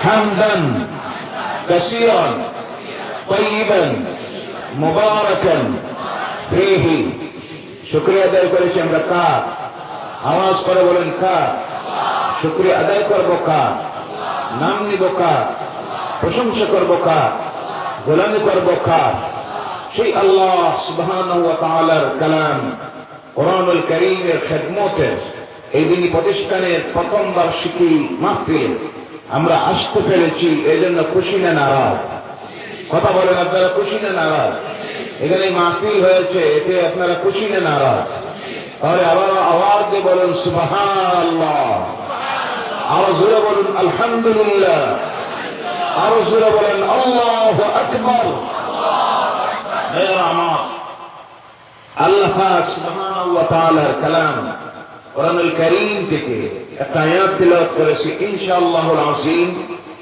হামদান কাসীরান তাইয়িবান মুবারাকান ফীহি। শুকরিয়া আদায় করেছি আমরা কার? আওয়াজ করে বলেন কার? শুকরিয়া আদায় করব কার? নাম নিব কার? প্রশংসা করব কার? গোলামি করব কার? সেই আল্লাহ সুবহানাহু ওয়া তাআলার কালাম কোরআনুল কারীমের খেদমতে এই দিনই প্রতিষ্ঠানের প্রথম বার্ষিকী মাহফিল আমরা আসতে পেরেছি। এই জন্য খুশি না নারাজ? কথা বলেন, আপনারা খুশি না নারাজ? এখানে মাহফিল হয়েছে, এতে আপনারা খুশি না নারাজ? তাহলে আবার আওয়াজ দিয়ে বলুন সুবহানাল্লাহ, আরো জোরে বলুন আলহামদুলিল্লাহ, আরো জোরে বলেন আল্লাহু আকবার। আমার আল্লাহ পাক সুবহানাহু ওয়া তাআলার কালাম কোরআনুল কারীম থেকে একটা আয়াত তিলাওয়াত করেছি ইনশাআল্লাহুল আযীম।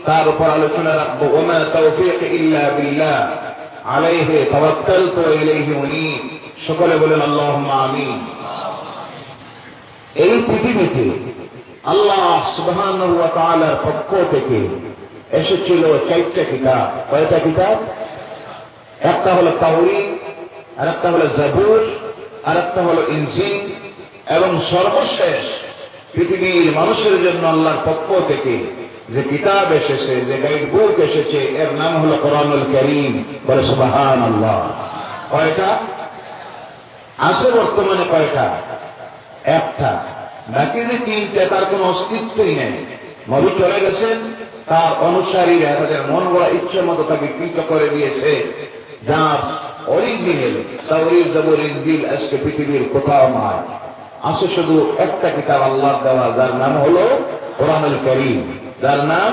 তার উপর আলোচনা রাখবো। ওয়া মা তাওফীক ইল্লা বিল্লাহ আলাইহি তাওয়াক্কালতু ওয়া ইলাইহি উনীব। সকলে বলেন আল্লাহুম্মা আমিন। এই পৃথিবীতে আল্লাহ সুবহানাহু ওয়া তাআলার পক্ষ থেকে এসেছিল 4টা কিতাব। কয়টা কিতাব? একটা হলো তাওরীত, আর একটা হলো জাবুর, আর একটা হলো ইনজিল, এবং সর্বশেষ পৃথিবীর মানুষের জন্য আল্লাহর পক্ষ থেকে যে কিতাব এসেছে, যে গাইড বুক এসেছে, এর নাম হলো কোরআনুল কারীম। বলে সুবহানাল্লাহ। কয়টা আছে বর্তমানে? কয়টা? একটা। বাকি যে 3টা তার কোনো অস্তিত্বই নেই। নবী চলে গেছেন, তার অনুসারীরা তাদের মন গড়া ইচ্ছে মতো তাকে কৃত করে দিয়েছে। যার অরিজিনাল তাওরীত, জাবুর, ইনজিল আজকে পৃথিবীর কোথাও নাই। আছে শুধু একটা কিতাব আল্লাহর দেওয়া, যার নাম হলো কোরআনুল কারীম। যার নাম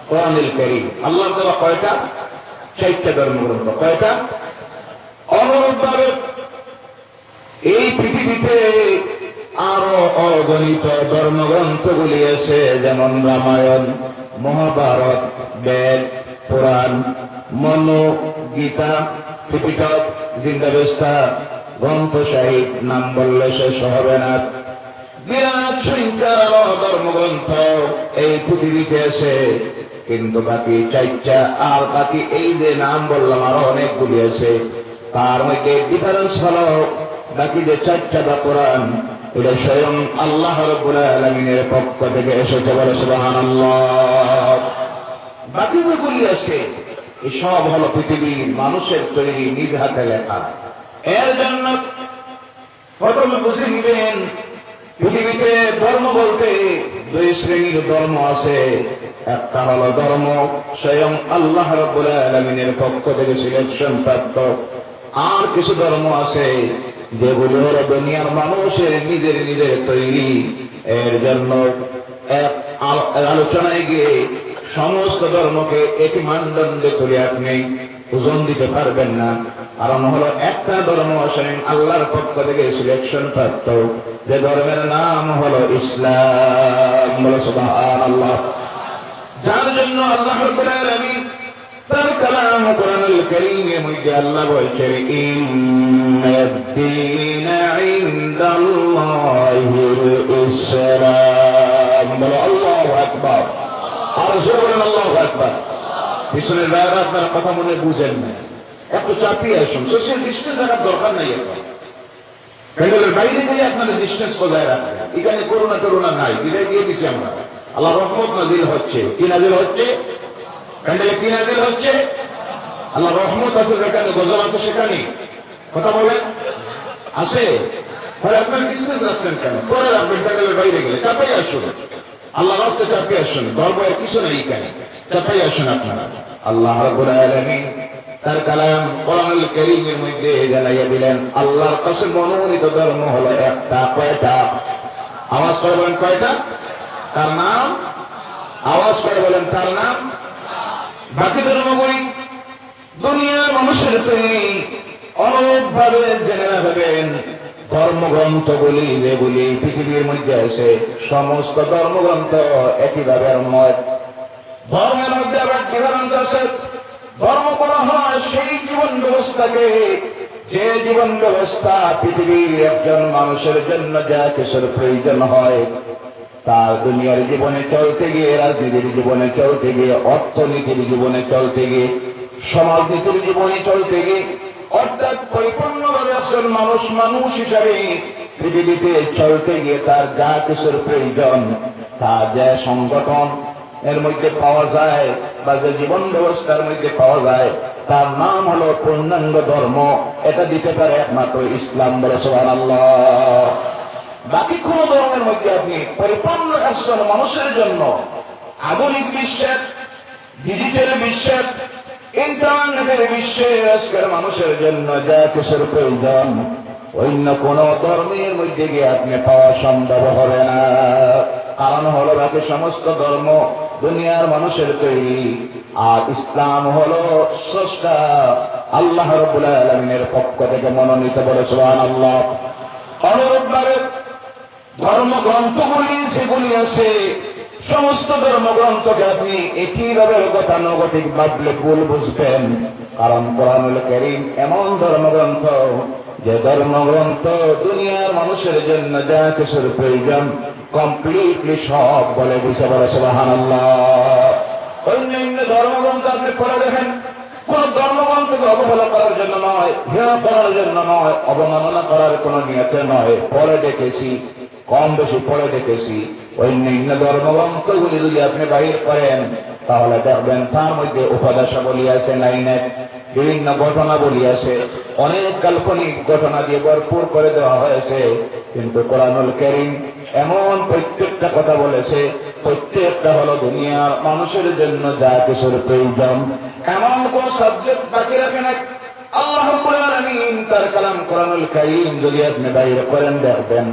কোরআনুল কারীম। আল্লাহর দেওয়া কয়টা? 4টা ধর্মগ্রন্থ। কয়টা? অনুরূপভাবে এই পৃথিবীতে আরো অগণিত ধর্মগ্রন্থগুলি আছে, যেমন রামায়ণ, মহাভারত, বেদ, পুরাণ, মনু, গীতা, ত্রিপিটক, জিন্দাবেস্তা, গ্রন্থ সাহিব, নাম বললে শেষ হবে না। বিরাট সংখ্যার ধর্মগ্রন্থ এই পৃথিবীতে আছে, কিন্তু বাকি 4টা। আর বাকি এই যে নাম বললাম আরো অনেকগুলি আছে। তার মধ্যে ডিফারেন্স হলো বাকি যে 4টা বা কোরআন, এটা স্বয়ং আল্লাহ রাব্বুল আলামিনের পক্ষ থেকে এসেছে। বলে সুবহানাল্লাহ। বাকি যেগুলি আছে এসব হলো পৃথিবীর মানুষের তৈরি, নিজ হাতে লেখা। এর জন্য প্রথমে বুঝে নিবেন, পৃথিবীতে ধর্ম বলতে 2 শ্রেণীর ধর্ম আছে। একটা হলো ধর্ম স্বয়ং আল্লাহ রাব্বুল আলামিনের পক্ষ থেকে সিলেকশন প্রাপ্ত। আর কিছু ধর্ম আছে যেগুলো হলো দুনিয়ার মানুষের নিজের নিজের তৈরি। এর জন্য এক আলোচনায় গিয়ে সমস্ত ধর্মকে একই মানদণ্ডে তুলে আপনি ওজন দিতে পারবেন না। কারণ হলো একটা ধর্ম স্বয়ং আল্লাহর পক্ষ থেকে সিলেকশন প্রাপ্ত, যে ধর্মের নাম হলো ইসলাম। বলে সুবহানাল্লাহ। যার জন্য আল্লাহ রাব্বুল আলামিন তার কালাম কোরআনুল কারীমের মধ্যে আল্লাহ বলছেন ইন্নাদ-দীনা ইনদাল্লাহিল ইসলাম। বলো আল্লাহু আকবার। আর জোরে বলেন আল্লাহু আকবার। পিছনের ভাইরা আপনারা কথা মনে বুঝেন না, একটু চাপিয়ে আসুন। সোশ্যাল ডিস্টেন্স রাখার দরকার নাই। এখন প্যান্ডেলের বাইরে গিয়ে আপনাদের ডিস্টেন্স বজায় রাখবেন। এখানে করোনা নাই, বিদায় দিয়ে দিচ্ছি আমরা। আল্লাহ রহমত নাজিল হচ্ছে। কি নাজিল হচ্ছে? প্যান্ডেলে কি নাজিল হচ্ছে? আল্লাহ রহমত আছে যেখানে, গজল আছে সেখানে। কথা বলেন, আছে? তাহলে আপনারা ডিস্টেন্স রাখছেন কেন? পরে রাখবেন। প্যান্ডেলের বাইরে গেলে চাপাই আসুন, আল্লাহ রাস্তায় চাপিয়ে আসুন। গর্বের কিছু নেই এখানে, চাপাই আসুন আপনারা। আল্লাহ রাব্বুল আলামিন তার কালাম কোরআনুল কারীমের মধ্যে জানাইয়া দিলেন আল্লাহর কাছে মনোনীত ধর্ম হলো একটা। কয়টা? আওয়াজ করে বলেন কয়টা? তার নাম আওয়াজ করে বলেন তার নাম। বাকি ধর্মগুলি দুনিয়ার মানুষের তৈরি। অনুরূপভাবে জেনে রাখবেন ধর্মগ্রন্থগুলি যেগুলি পৃথিবীর মধ্যে আছে, সমস্ত ধর্মগ্রন্থ একইভাবে নয়। ধর্মের মধ্যে আবার ডিফারেন্স আছে। ধর্ম বলা হয় সেই জীবন ব্যবস্থাকে, যে জীবন ব্যবস্থা পৃথিবীর একজন মানুষের জন্য যা কিছুর প্রয়োজন হয় তার দুনিয়ার জীবনে চলতে গিয়ে, রাজনীতির জীবনে চলতে গিয়ে, অর্থনীতির জীবনে চলতে গিয়ে, সমাজনীতির জীবনে চলতে গিয়ে, অর্থাৎ পরিপূর্ণভাবে একজন মানুষ হিসাবে পৃথিবীতে চলতে গিয়ে তার যা কিছুর প্রয়োজন, তা যে সংগঠন এর মধ্যে পাওয়া যায় বা যে জীবন ব্যবস্থার মধ্যে পাওয়া যায়, তার নাম হলো পূর্ণাঙ্গ ধর্ম। এটা দিতে পারে একমাত্র ইসলাম। বলে সুবহানাল্লাহ। বাকি কোন ধর্মের মধ্যে আপনি পরিপূর্ণ একজন মানুষের জন্য আধুনিক বিশ্বের, ডিজিটাল বিশ্বের, ইন্টারনেটের বিশ্বে আজকের মানুষের জন্য যা কিছুর প্রয়োজন, অন্য কোন ধর্মের মধ্যে গিয়ে আপনি পাওয়া সম্ভব হবে না। কারণ হলো বাকি সমস্ত ধর্ম দুনিয়ার মানুষের তৈরি, আর ইসলাম হলো স্রষ্টা আল্লাহ রাব্বুল আলামিনের পক্ষ থেকে মনোনীত। বলে সুবহানাল্লাহ। অনুরূপভাবে ধর্মগ্রন্থগুলি যেগুলি আছে, সমস্ত ধর্মগ্রন্থকে আপনি একইভাবে গতানুগতিক ভাবলে ভুল বুঝবেন। কারণ কোরআনুল কারীম এমন ধর্মগ্রন্থ যে ধর্মগ্রন্থ দুনিয়ার মানুষের জন্য যা কিছুর প্রয়োজন কমপ্লিটলি সব বলে দিছে। বলে সুবহানাল্লাহ। অন্যান্য ধর্মগ্রন্থ আপনি পড়ে দেখেন, কোন ধর্মগ্রন্থকে অবহেলা করার জন্য নয়, ঘৃণা করার জন্য নয়, অবমাননা করার কোন নিয়তে নয়। পড়ে দেখেছি, কম বেশি পড়ে দেখেছি। অন্যান্য ধর্মগ্রন্থগুলি যদি আপনি বাহির করেন তাহলে দেখবেন তার মধ্যে উপদেশাবলী আছে, লাইনের বিভিন্ন ঘটনা বলি আছে, অনেক কাল্পনিক ঘটনা দিয়ে ভরপুর করে দেওয়া হয়েছে। কিন্তু কোরআনুল কারীম এমন প্রত্যেকটা কথা বলেছে, প্রত্যেকটা হলো দুনিয়ার মানুষের জন্য যা কিছুর প্রয়োজন। এমন কোন সাবজেক্ট বাকি রাখে না আল্লাহ রাব্বুল আলামিন। তার কালাম কোরআনুল কারীম যদি আপনি বাইর করেন দেখবেন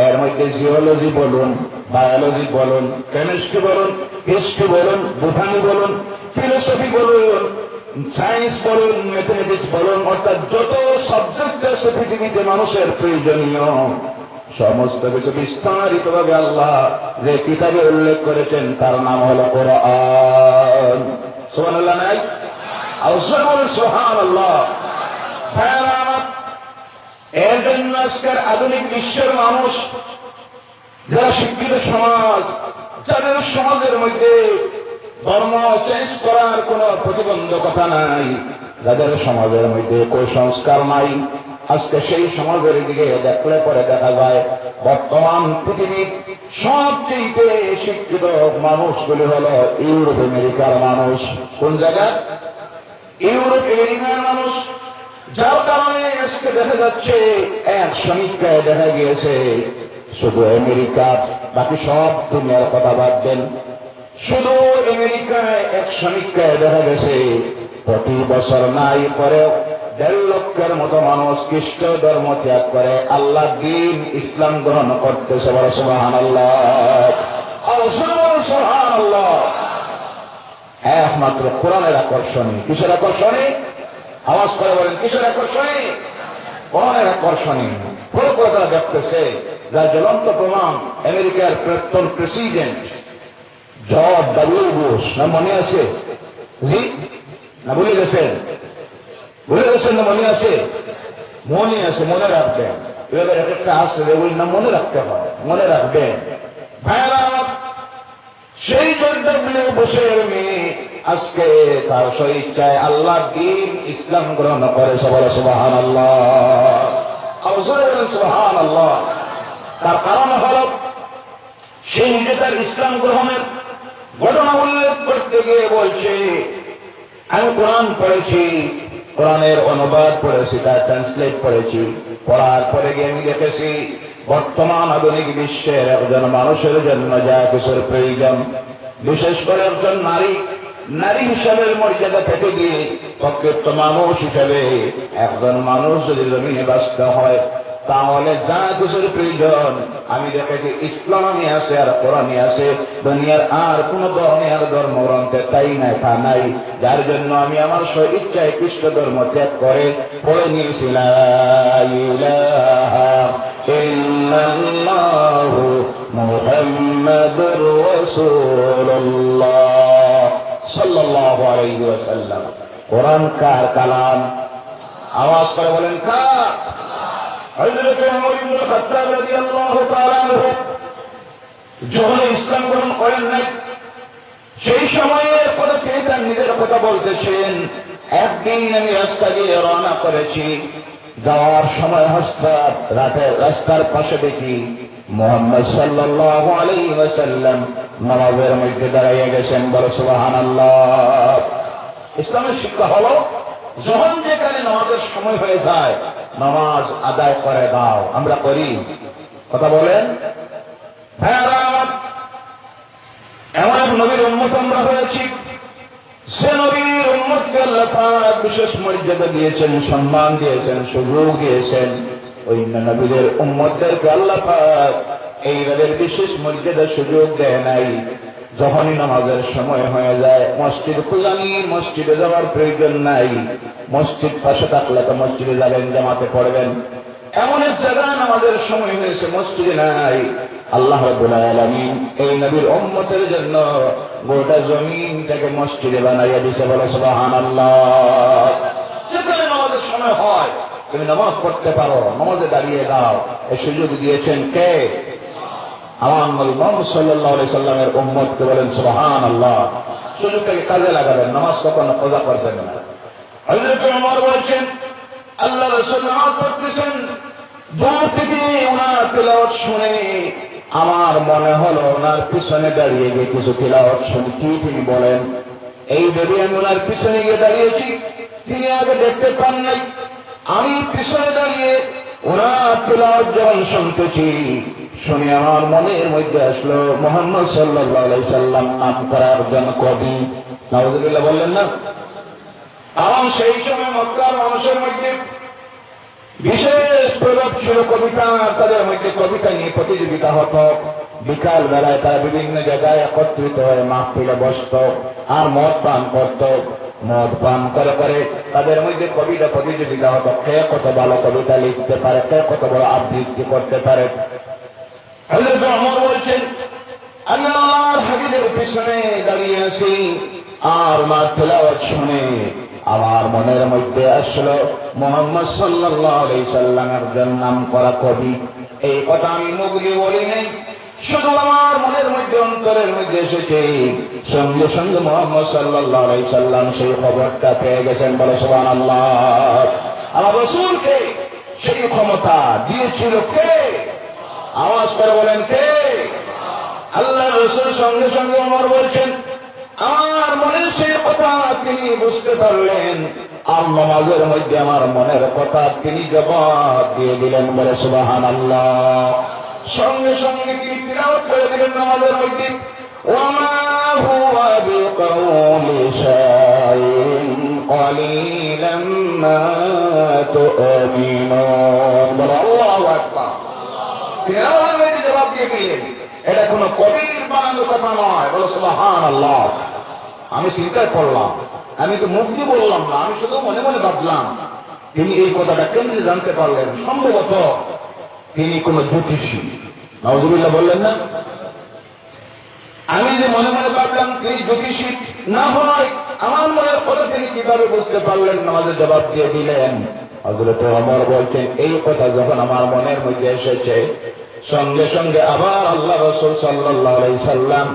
এর মধ্যে জিওলজি বলুন, বায়োলজি বলুন, কেমিস্ট্রি বলুন, হিস্ট্রি বলুন, বোটানি বলুন, ফিলোসফি বলুন, সায়েন্স বলুন, ম্যাথমেটিক্স বলুন, অর্থাৎ যত সাবজেক্ট আছে পৃথিবীতে মানুষের প্রয়োজনীয় সমস্ত কিছু বিস্তারিতভাবে আল্লাহ যে কিতাবে উল্লেখ করেছেন তার নাম হলো কোরআন। সুবহানাল্লাহ নাই? সুবহানাল্লাহ। এর জন্য আজকের আধুনিক বিশ্বের মানুষ, যারা শিক্ষিত সমাজ, যাদের সমাজের মধ্যে ধর্ম চেঞ্জ করার কোন প্রতিবন্ধকতা নাই, যাদের সমাজের মধ্যে কুসংস্কার নাই, আজকে সেই সমাজের দিকে দেখলে পরে দেখা যায় বর্তমান পৃথিবীর সবচেয়ে শিক্ষিত মানুষগুলি হলো ইউরোপ আমেরিকার মানুষ। কোন জায়গায়? ইউরোপ আমেরিকার মানুষ। যার কারণে আজকে দেখা যাচ্ছে এক সমীক্ষায় দেখা গিয়েছে শুধু আমেরিকা, বাকি সব দুনিয়ার কথা বাদ দেন, শুধু আমেরিকায় এক সমীক্ষায় দেখা গেছে প্রতি বছর নাই পরেও 1.5 লক্ষের মতো মানুষ খ্রিস্ট ধর্ম ত্যাগ করে আল্লাহ দ্বীন ইসলাম গ্রহণ করতেছে। বলে সুবহানাল্লাহ। সুবহানাল্লাহ। একমাত্র কোরআনের আকর্ষণে। কিসের আকর্ষণে? আওয়াজ করে বলেন, কিসের আকর্ষণে? কোরআনের আকর্ষণে। পুরো কথা দেখতেছে, যার জ্বলন্ত প্রমাণ আমেরিকার প্রাক্তন প্রেসিডেন্ট জর্জ ডব্লিউ বুশ। না মনে আছে? জি না ভুলে গেছেন? ভুলে গেছেন না মনে আছে? মনে আছে, মনে রাখবেন। এবার একটা আছে ওই নাম মনে রাখতে হয়, মনে রাখবেন। ভাইরা, সেই জর্জ ডব্লিউ বুশের মেয়ে আজকে তার স্বইচ্ছায় আল্লাহর দ্বীন ইসলাম গ্রহণ করেছে। বলে সুবহানাল্লাহ। সুবহানাল্লাহ। তার কারণ হল সে নিজে তার ইসলাম গ্রহণের ঘটনা উল্লেখ করতে গিয়ে বলছে, আমি কোরআন পড়েছি, কোরআনের অনুবাদ পড়েছি, তার ট্রান্সলেট পড়েছি, পড়ার পরে গিয়ে আমি দেখেছি বর্তমান আধুনিক বিশ্বের একজন মানুষের জন্য যা কিছুর প্রয়োজন, বিশেষ করে একজন নারী হিসাবে মর্যাদা পেতে গিয়ে প্রকৃত মানুষ হিসাবে একজন মানুষ যদি জমিনে বাঁচতে হয় তাহলে যা কিছুর প্রয়োজন আমি দেখেছি ইসলামে আছে আর কোরআনে আছে। দুনিয়ার আর কোন ধর্মের ধর্মগ্রন্থে তাই নাই, তা নাই। যার জন্য আমি আমার স্বইচ্ছায় খ্রিস্ট ধর্ম ত্যাগ করে পড়ে নিয়েছিলাম ইল্লাল্লাহু মুহাম্মাদুর রাসূলুল্লাহ সাল্লাল্লাহু আলাইহি ওয়াসাল্লাম। কোরআন কার কালাম? আওয়াজ করে বলেন কার? হযরত ওমর ইবনে খাত্তাব রাদিয়াল্লাহু তাআলা আনহু যখন ইসলাম গ্রহণ করেন নাই সেই সময়ের কথা তিনি তার নিজের কথা বলতেছেন। একদিন আমি রাস্তা দিয়ে রওনা করেছি, যাওয়ার সময় রাস্তার পাশে দেখি মুহাম্মদ সাল্লাল্লাহু আলাইহি ওয়াসাল্লাম নামাজের মধ্যে দাঁড়িয়ে গেছেন। বলো সুবহানাল্লাহ। ইসলামের শিক্ষা হলো যখন যেখানে নামাজের সময় হয়ে যায় নামাজ আদায় করে দাও। আমরা করি? কথা বলেন। হ্যাঁ, এমন এক নবীর উম্মত আমরা হয়েছি, সে নবীর উম্মতকে আল্লাহ পাক বিশেষ মর্যাদা দিয়েছেন, সম্মান দিয়েছেন, সুযোগ দিয়েছেন। ওই নবীদের উম্মতদেরকে আল্লাহ পাক এইভাবে বিশেষ মর্যাদা সুযোগ দেয় নাই। যখনই নামাজের সময় হয়ে যায় মসজিদ খুলানির মসজিদে যাওয়ার প্রয়োজন নাই। মসজিদ পাশে থাকলে তো মসজিদে যাবেন, জামাতে পড়বেন। এমন এক জায়গা নামাজের সময় হয়েছে মসজিদে নাই, আল্লাহ রাব্বুল আলামিন এই নবীর উম্মতের জন্য গোটা জমিনটাকে মসজিদে বানাইয়া দিয়েছে। বলো সুবহানাল্লাহ। সেখানে নামাজের সময় হয়, তুমি নামাজ পড়তে পারো, নামাজে দাঁড়িয়ে দাও, এই সুযোগ দিয়েছেন কে? আমার নবী মুহাম্মদ সাল্লাল্লাহু আলাইহি সাল্লামের উম্মতকে বলেন সুবহানাল্লাহ। সুযোগটাকে কাজে লাগাবেন, নামাজ কখনো কজা করবেন না। হযরত ওমর বলেছেন, আল্লাহ রাসূল নামাজ পড়তেছেন, দূর থেকে ওনার তেলাওয়াত শুনে আমার মনে হলো ওনার পিছনে দাঁড়িয়ে গিয়ে কিছু তেলাওয়াত শুনি। কি তিনি বলেন? এই ভেবে আমি ওনার পিছনে গিয়ে দাঁড়িয়েছি, তিনি আগে দেখতে পান নাই। আমি পিছনে দাঁড়িয়ে ওনার তেলাওয়াত যখন শুনতেছি, শুনে আমার মনের মধ্যে আসলো মুহাম্মদ সাল্লাল্লাহু আলাইহি সাল্লাম নাম করা একজন কবি। নাউযুবিল্লাহ বললেন না? আর সেই সময় মক্কার মানুষের মধ্যে বিশেষ প্রভাব ছিল কবিতা। তাদের মধ্যে কবিতা নিয়ে প্রতিযোগিতা হতো। বিকাল বেলায় তারা বিভিন্ন জায়গায় একত্রিত হয়ে মাহফিলে বসত আর মদ পান করত। মদ পান করে করে তাদের মধ্যে কবিতা প্রতিযোগিতা হতো, কে কত ভালো কবিতা লিখতে পারে, কে কত বড় আবৃত্তি করতে পারে। হযরত ওমর বলছেন, আমি আল্লাহর হাবিবের পিছনে দাঁড়িয়ে আছি আর ওনার তেলাওয়াত শুনে আমার মনের মধ্যে আসলো মুহাম্মদ সাল্লাল্লাহু আলাইহি সাল্লামের নাম করা কবি। এই কথা আমি মুখ দিয়ে বলি নাই, শুধু আমার মনের মধ্যে অন্তরের মধ্যে এসেছে। সঙ্গে সঙ্গে মুহাম্মদ সাল্লাল্লাহু আলাইহি সাল্লাম সেই খবরটা পেয়ে গেছেন। বলে সুবহানাল্লাহ। আমার রাসূলকে সেই ক্ষমতা দিয়েছিল কে? আওয়াজ করে বলেন কে? আল্লাহ রাসূল। সঙ্গে সঙ্গে ওমর বলছেন, আমার মনের সেই কথা তিনি বুঝতে পারলেন আর নামাজের মধ্যে আমার মনের কথা তিনি জবাব দিয়ে দিলেন। বলে সুবহানাল্লাহ। সঙ্গে সঙ্গে তিনি তিলাওয়াত করে দিলেন নামাজের মধ্যে, ওয়ামা হুয়া বিকাউলি শাইইন ক্বালিলাম মা তুমিনুন। বলে আল্লাহু আকবার। তিলাওয়াতের মধ্যে জবাব দিয়ে দিলেন, এটা কোন কবির বানানো কথা নয়। বলে সুবহানাল্লাহ। আমি চিন্তা করলাম, আমি তো মুখ দিয়ে বললাম না, আমি শুধু মনে মনে ভাবলাম তিনি এই কথাটা কেমনি জানতে পারলেন? সম্ভবত তিনি কোন জ্যোতিষী। নাউযুবিল্লাহ বললেন না? আমি যে মনে মনে ভাবলাম তিনি জ্যোতিষী না হয় আমার মনের কথা তিনি কিভাবে বুঝতে পারলেন? নামাজের জবাব দিয়ে দিলেন। হযরত ওমর বলছেন, এই কথা যখন আমার মনের মধ্যে এসেছে সঙ্গে সঙ্গে আবার আল্লাহ রাসূল সাল্লাল্লাহু আলাইহি সাল্লাম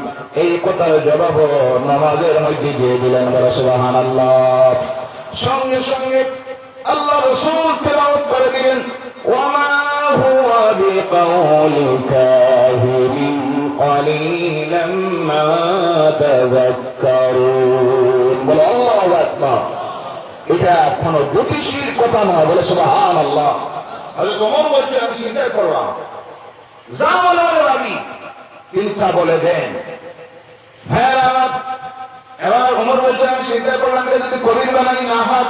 এই কথার জবাব নামাজের মধ্যে দিয়ে দিলেন। বলে সুবহানাল্লাহ। সঙ্গে সঙ্গে আল্লাহ রাসূল তেলাওয়াত করে দিলেন, ওয়ামা হুয়া বিকাউলি কাহিরিন ক্বালিলাম মা তাযাক্কারুন। বলে আল্লাহু আকবার। এটা কোন জ্যোতিষীর কথা নয়। বলে সুবহানাল্লাহ। হযরত ওমর বলছেন, আমি চিন্তা করলাম, যা মনে মনে ভাবি তিনি তা বলে দেন। হ্যাঁ, এবার ওমর বলছেন, আমি চিন্তা করলাম যদি কবির বানানি না হয়,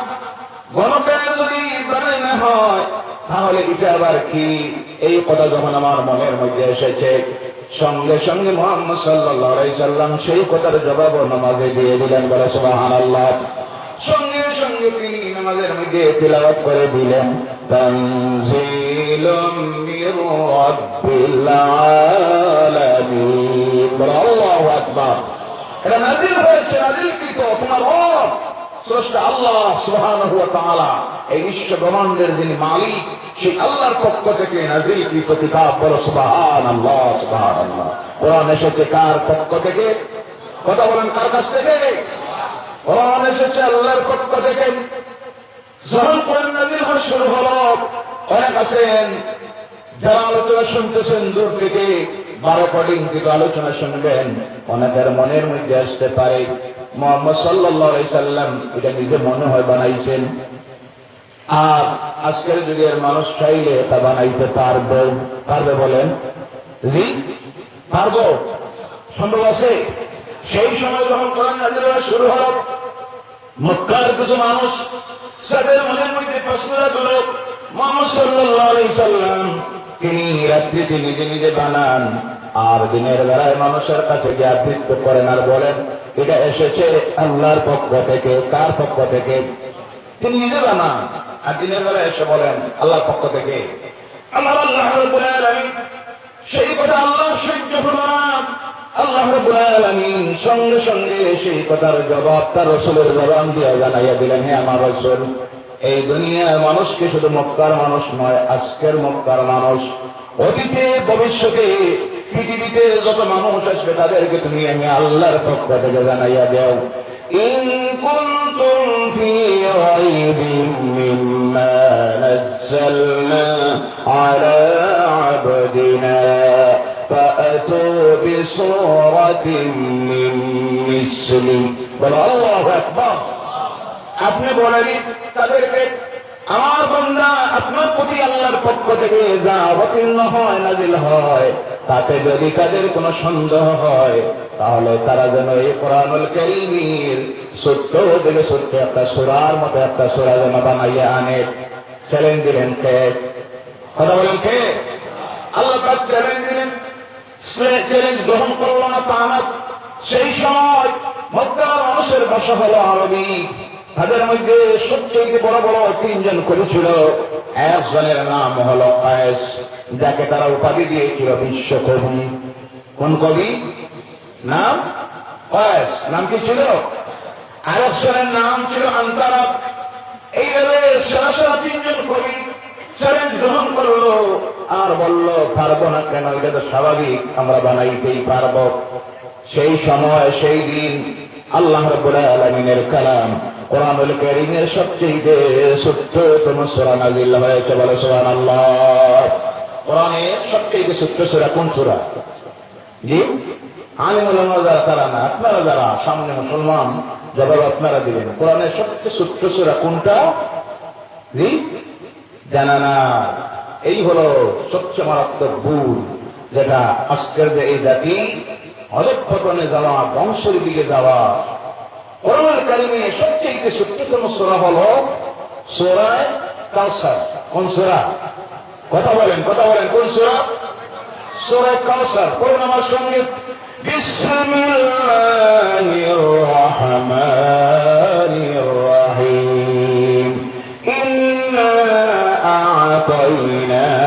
গণকের যদি বানানি না হয়, তাহলে এটা আবার কি? এই কথা যখন আমার মনের মধ্যে এসেছে সঙ্গে সঙ্গে মুহাম্মদ সাল্লাল্লাহু আলাইহি সাল্লাম সেই কথার জবাব নামাজে দিয়ে দিলেন। বলে সুবহানাল্লাহ। সঙ্গে সঙ্গে তিনি নামাজের মধ্যে তিলাওয়াত করে দিলেন, তানজিলুম মির রাব্বিল আলামিন। আল্লাহু আকবার। এটা নাযিল হয়েছে, নাযিলকৃত তোমার রব স্রষ্টা আল্লাহ সুবহানাহু ওয়া তাআলা, এই বিশ্ব ব্রহ্মাণ্ডের যিনি মালিক, সেই আল্লাহর পক্ষ থেকে নাযিলকৃত কিতাব। বলো সুবহানাল্লাহ, সুবহানাল্লাহ। কোরআন এসেছে কার পক্ষ থেকে? কথা বলেন, কার কাছ থেকে? কোরআন এসেছে আল্লাহর পক্ষ থেকে। যখন কোরআন নাযিল হওয়া শুরু হলো, অনেক আছেন যারা আলোচনা শুনতেছেন দূর থেকে বা রেকর্ডিং থেকে আলোচনা শুনবেন, অনেকের মনের মধ্যে আসতে পারে মুহাম্মদ সাল্লাল্লাহু আলাইহি সাল্লাম এটা নিজে মনে হয় বানাইছেন, আর আজকের যুগের মানুষ চাইলে তা বানাইতে পারবে। পারবে বলেন? জি পারবো, সম্ভব আছে? সেই সময় যখন কোরআন নাযিল হওয়া শুরু হলো, মক্কার কিছু মানুষ যাদের মনের মধ্যে প্রশ্ন রাখলো মুহাম্মদ সাল্লাল্লাহু আলাইহি সাল্লাম তিনি রাত্রিতে নিজে নিজে বানান আর দিনের বেলায় মানুষের কাছে গিয়ে আবৃত্তি করেন আর বলেন এটা এসেছে আল্লাহর পক্ষ থেকে। কার পক্ষ থেকে? তিনি নিজে বানান আর দিনের বেলায় এসে বলেন আল্লাহর পক্ষ থেকে। আল্লাহ রাব্বুল আলামিন সেই কথা আল্লাহ সহ্য হলো না। আল্লাহ রাব্বুল আলামিন সঙ্গে সঙ্গে সেই কথার জবাব তার রাসূলের জবান দিয়ে জানাইয়া দিলেন, হে আমার রাসূল, এই দুনিয়ার মানুষকে শুধু মক্কার মানুষ নয়, আজকের মক্কার মানুষ, অতীতে ভবিষ্যতে পৃথিবীতে যত মানুষ আসবে তাদেরকে তুমি আমি আল্লাহর পক্ষ থেকে জানাইয়া দাও, ইন কুনতুম ফি রাইবিন মিম্মা নাযালনা আলা আবদিনা ফাআতু বিসূরাতিন মিন মিসলি। বলো আল্লাহু আকবার। আপনি বলেন তাদেরকে, আমার বান্দা আপনার প্রতি আল্লাহর পক্ষ থেকে যা অবতীর্ণ হয় নাযিল হয় তাতে যদি তাদের কোনো সন্দেহ হয় তাহলে তারা যেন এই কোরআনুল কারীমের ছোট্ট থেকে ছোট্ট একটা সূরার মতো একটা সূরা যেন বানাইয়া আনে। চ্যালেঞ্জ দিলেন কে? কথা বলেন কে? আল্লাহ পাক চ্যালেঞ্জ দিলেন। চ্যালেঞ্জ গ্রহণ করলো না তা না। সেই সময় মক্কার মানুষের ভাষা হলো আরবি। তাদের মধ্যে সবচেয়ে বড় বড় তিনজন কবি ছিল। একজনের নাম হলো কায়েস, যাকে তারা উপাধি দিয়েছিল বিশ্বকবি। কোন কবি? নাম কায়েস। নাম কি ছিল? আরেকজনের নাম ছিল আনতারা। এইভাবে সেরা তিনজন কবি চ্যালেঞ্জ গ্রহণ করলো আর বলল পারবো না কেন, এটা তো স্বাভাবিক, আমরা বানাইতেই পারবো। সেই সময় সেই দিন আল্লাহ রাব্বুল আলামিনের কালাম কোরআনুল কারীমের সবচেয়ে ছোট্টতম সূরা নাযিল হয়েছে। বলে সুবহানাল্লাহ। কোরআনের সবচেয়ে ছোট্ট সূরা কোন সূরা? জি আলিমুল উলামা যারা তারা না, আপনারা যারা সামনে মুসলমান জবাব আপনারা দিবেন। কোরআনের সবচেয়ে ছোট্ট সূরা কোনটা? জি জানা না। এই হলো সবচেয়ে মারাত্মক ভুল, যেটা আজকের যে এই জাতি অধঃপতনে যাওয়া, ধ্বংসের দিকে যাওয়া। কোরআনুল কারীমের সবচেয়ে ছোট্টতম সূরা হলো সূরা কাউসার। কোন সূরা? কথা বলেন, কথা বলেন, কোন সূরা? সূরা কাউসার। পড়ুন আমার সঙ্গে, বিসমিল্লাহির রহমানির রহিম, ইন্না আ'তাইনাকাল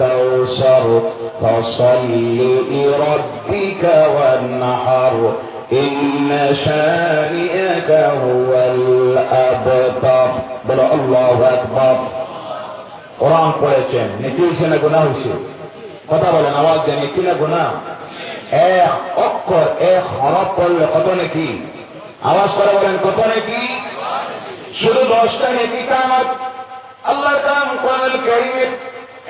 কাউসার ফাসাল্লি লিরাব্বিকা ওয়ানহার ইন্না শানিআকা হুয়াল আবতার। বলো আল্লাহু আকবার। কোরআন পড়েছেন, নেকি হয়েছে না গুনাহ হয়েছে? কথা বলেন, আওয়াজ দেন, নেকি না গুনাহ? এক অক্ষর এক হরফ পড়লে কত নেকি? আওয়াজ করে বলেন, কত নেকি? শুধু 10টা নেকি কামাত। আল্লাহর কালাম কোরআনুল কারীমের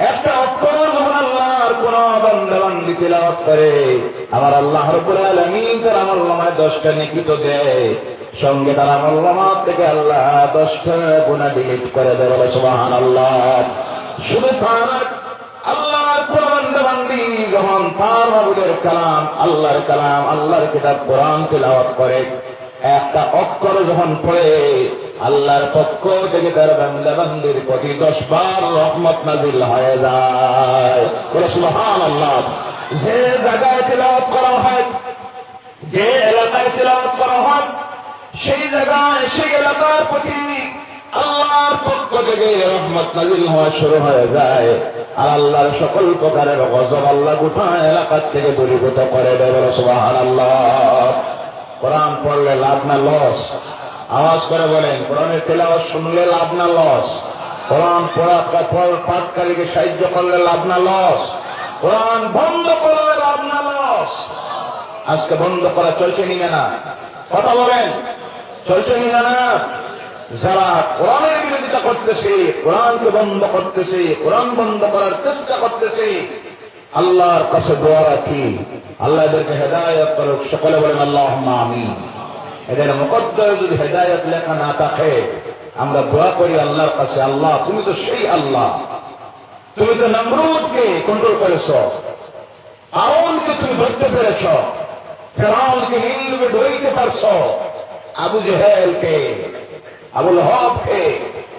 একটা অক্ষর যখন আল্লাহর কোন বান্দা বান্দি তিলাওয়াত করে, আমার আল্লাহ রাব্বুল আলামিন তার আমলনামায় 10টা নেকি তো দেয়, সঙ্গে তার আমলনামা থেকে আল্লাহ 10টা গুনাহ ডিলিট করে দেয়। বলে সুবহানাল্লাহ। শুধু তার আল্লাহর কোন বান্দা বান্দি যখন তার মাবুদের কালাম, আল্লাহর কালাম, আল্লাহর কিতাব কোরআন তিলাওয়াত করে, একটা অক্ষর যখন পড়ে আল্লাহর পক্ষ থেকে তার বান্দা বান্দির প্রতি 10 বার রহমত নাযিল হয়ে যায়। বলে সুবহানাল্লাহ। যে জায়গায় তিলাওয়াত করা হয়, যে এলাকায় তিলাওয়াত করা হয়, সেই জায়গায় সেই এলাকার প্রতি আল্লাহর পক্ষ থেকে রহমত নাযিল হওয়া শুরু হয়ে যায়। আর আল্লাহর সকল প্রকারের গজব আল্লাহ গোটা এলাকার থেকে দূরীভূত করে দেয়। বলে সুবহানাল্লাহ। কোরআন পড়লে লাভ না লস? আওয়াজ করে বলেন, কোরআনের তেলাওয়াত শুনলে লাভ না লস? কোরআন পাঠকারীকে সাহায্য করলে লাভ না লস? কোরআন বন্ধ করলে লাভ না লস? আজকে বন্ধ করা চলছে নিবে না? কথা বলেন, চলছে নিবে না? যারা কোরআনের বিরোধিতা করতেছে, কোরআনকে বন্ধ করতেছে, কোরআন বন্ধ করার চেষ্টা করতেছে, আল্লাহর কাছে দোয়া রাখি আল্লাহ এদেরকে হেদায়েত করুক। সকলে বলেন আল্লাহুম্মা আমিন। এদের মুকদ্দরে যদি হেদায়েত লেখা না থাকে, আমরা দোয়া করি আল্লাহর কাছে, আল্লাহ তুমি তো সেই আল্লাহ, তুমি তো নমরুদকে কন্ট্রোল করেছ, আউনকে তুমি ধরতে পেরেছ, ফিরআউনকে নীলকে ডুবাইতে পারছ, আবু জেহেলকে, আবুল হককে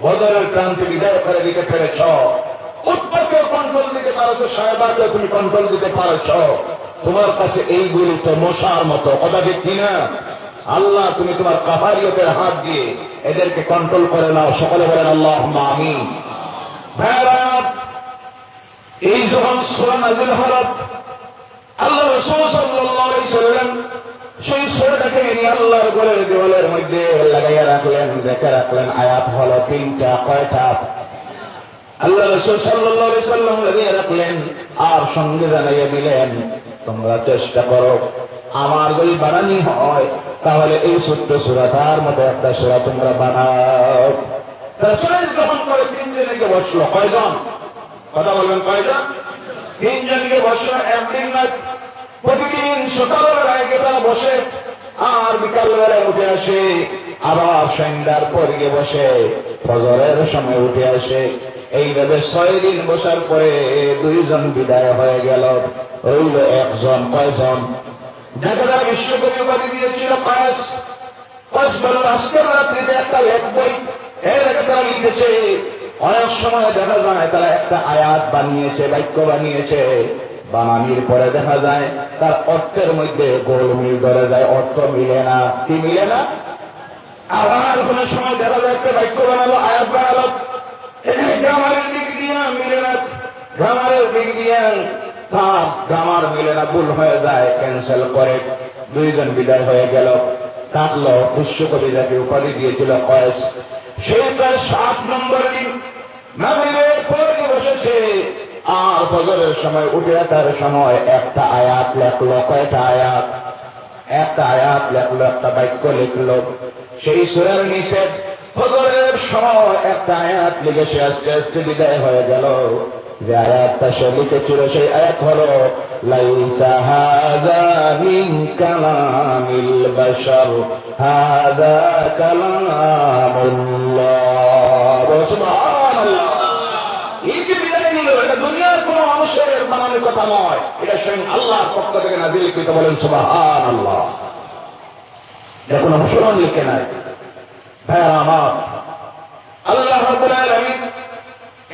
বদরের প্রান্তে বিদায় করে দিতে পেরেছ, উত্তরকেও কন্ট্রোল দিতে পারছো, সাহেবাকেও তুমি কন্ট্রোল দিতে পারছ। তোমার কাছে এইগুলি তো মশার মতো, কথা ঠিক কিনা? আল্লাহ তুমি তোমার কাফারিয়তের হাত দিয়ে এদেরকে কন্ট্রোল করে নাও। সকলে বলেন আল্লাহুম্মা আমিন। ভাইরা, এই যখন সূরা নাযিল হল, আল্লাহ রাসূল সাল্লাল্লাহু আলাইহি ওয়াসাল্লাম সেই সূরাটাকে নিয়ে আল্লাহর ঘরের দেওয়ালের মধ্যে লাগাইয়া রাখলেন, রেখে রাখলেন। আয়াত হলো 3টা। কয়টা? আল্লাহ রাসূল সাল্লাল্লাহু আলাইহি ওয়াসাল্লাম লাগিয়ে রাখলেন আর সঙ্গে জানাইয়া দিলেন, তোমরা চেষ্টা করো আমার যদি বানানি হয় তাহলে এই ছোট্ট সূরাটার মতো একটা সূরা তোমরা বানাও। রাসূল যখন করে 3 জনকে বসলো। কয়জন? কথা বলবেন, কয়জন? 3 জনকে বসলো। একদিন না, প্রতিদিন সকালবেলায় তারা বসে আর বিকালবেলায় উঠে আসে, আবার সন্ধ্যার পর গিয়ে বসে, ফজরের সময় উঠে আসে। এইভাবে 6 দিন বসার পরে 2 জন বিদায় হয়ে গেল, রইল 1 জন। কয়জন? যাকে তারা বিশ্বকবি উপাধি দিয়েছিল কয়েস। কয়েস বলল আজকের রাত্রিতে একটা লেখ বই এর তারা লিখেছে। অনেক সময় দেখা যায় তারা একটা আয়াত বানিয়েছে, বাক্য বানিয়েছে, বানানির পরে দেখা যায় তার অর্থের মধ্যে গোলমিল ধরে যায়, অর্থ মিলে না। কি মিলে না? আবার কোন সময় দেখা যায় একটা বাক্য বানালো, আয়াত বানালো, গ্রামারের দিক দিয়ে মিলে না, গ্রামারের দিক দিয়ে তার গ্রামার মিলে না, ভুল হয়ে যায়, ক্যান্সেল করে 2 জন বিদায় হয়ে গেল। থাকলো বিশ্বকবি যাকে উপাধি দিয়েছিল কয়েস। সেই প্রায় 7 নম্বর দিন মাগরিবের পরে বসেছে আর ফজরের সময় উঠে আসার সময় একটা আয়াত লেখলো। কয়টা আয়াত? একটা আয়াত লেখলো, একটা বাক্য লিখলো। সেই সূরার নিচে ফজরের সময় একটা আয়াত লিখেছে, আস্তে আস্তে বিদায় হয়ে গেল। যে আয়াতটা সে লিখেছিল সেই আয়াত হলো লাইসা হাযা মিন কালামিল বাশার হাযা কালামুল্লাহ। সুবহানাল্লাহ। এই যে বিদায় নিল, এটা দুনিয়ার কোন মানুষের বানানোর কথা নয়, এটা স্বয়ং আল্লাহর পক্ষ থেকে নাযিলকৃত। বলেন সুবহানাল্লাহ। এটা কোন মুসলমান লিখে নাই। ভাইরা আমার, আল্লাহ রাব্বুল আলামিন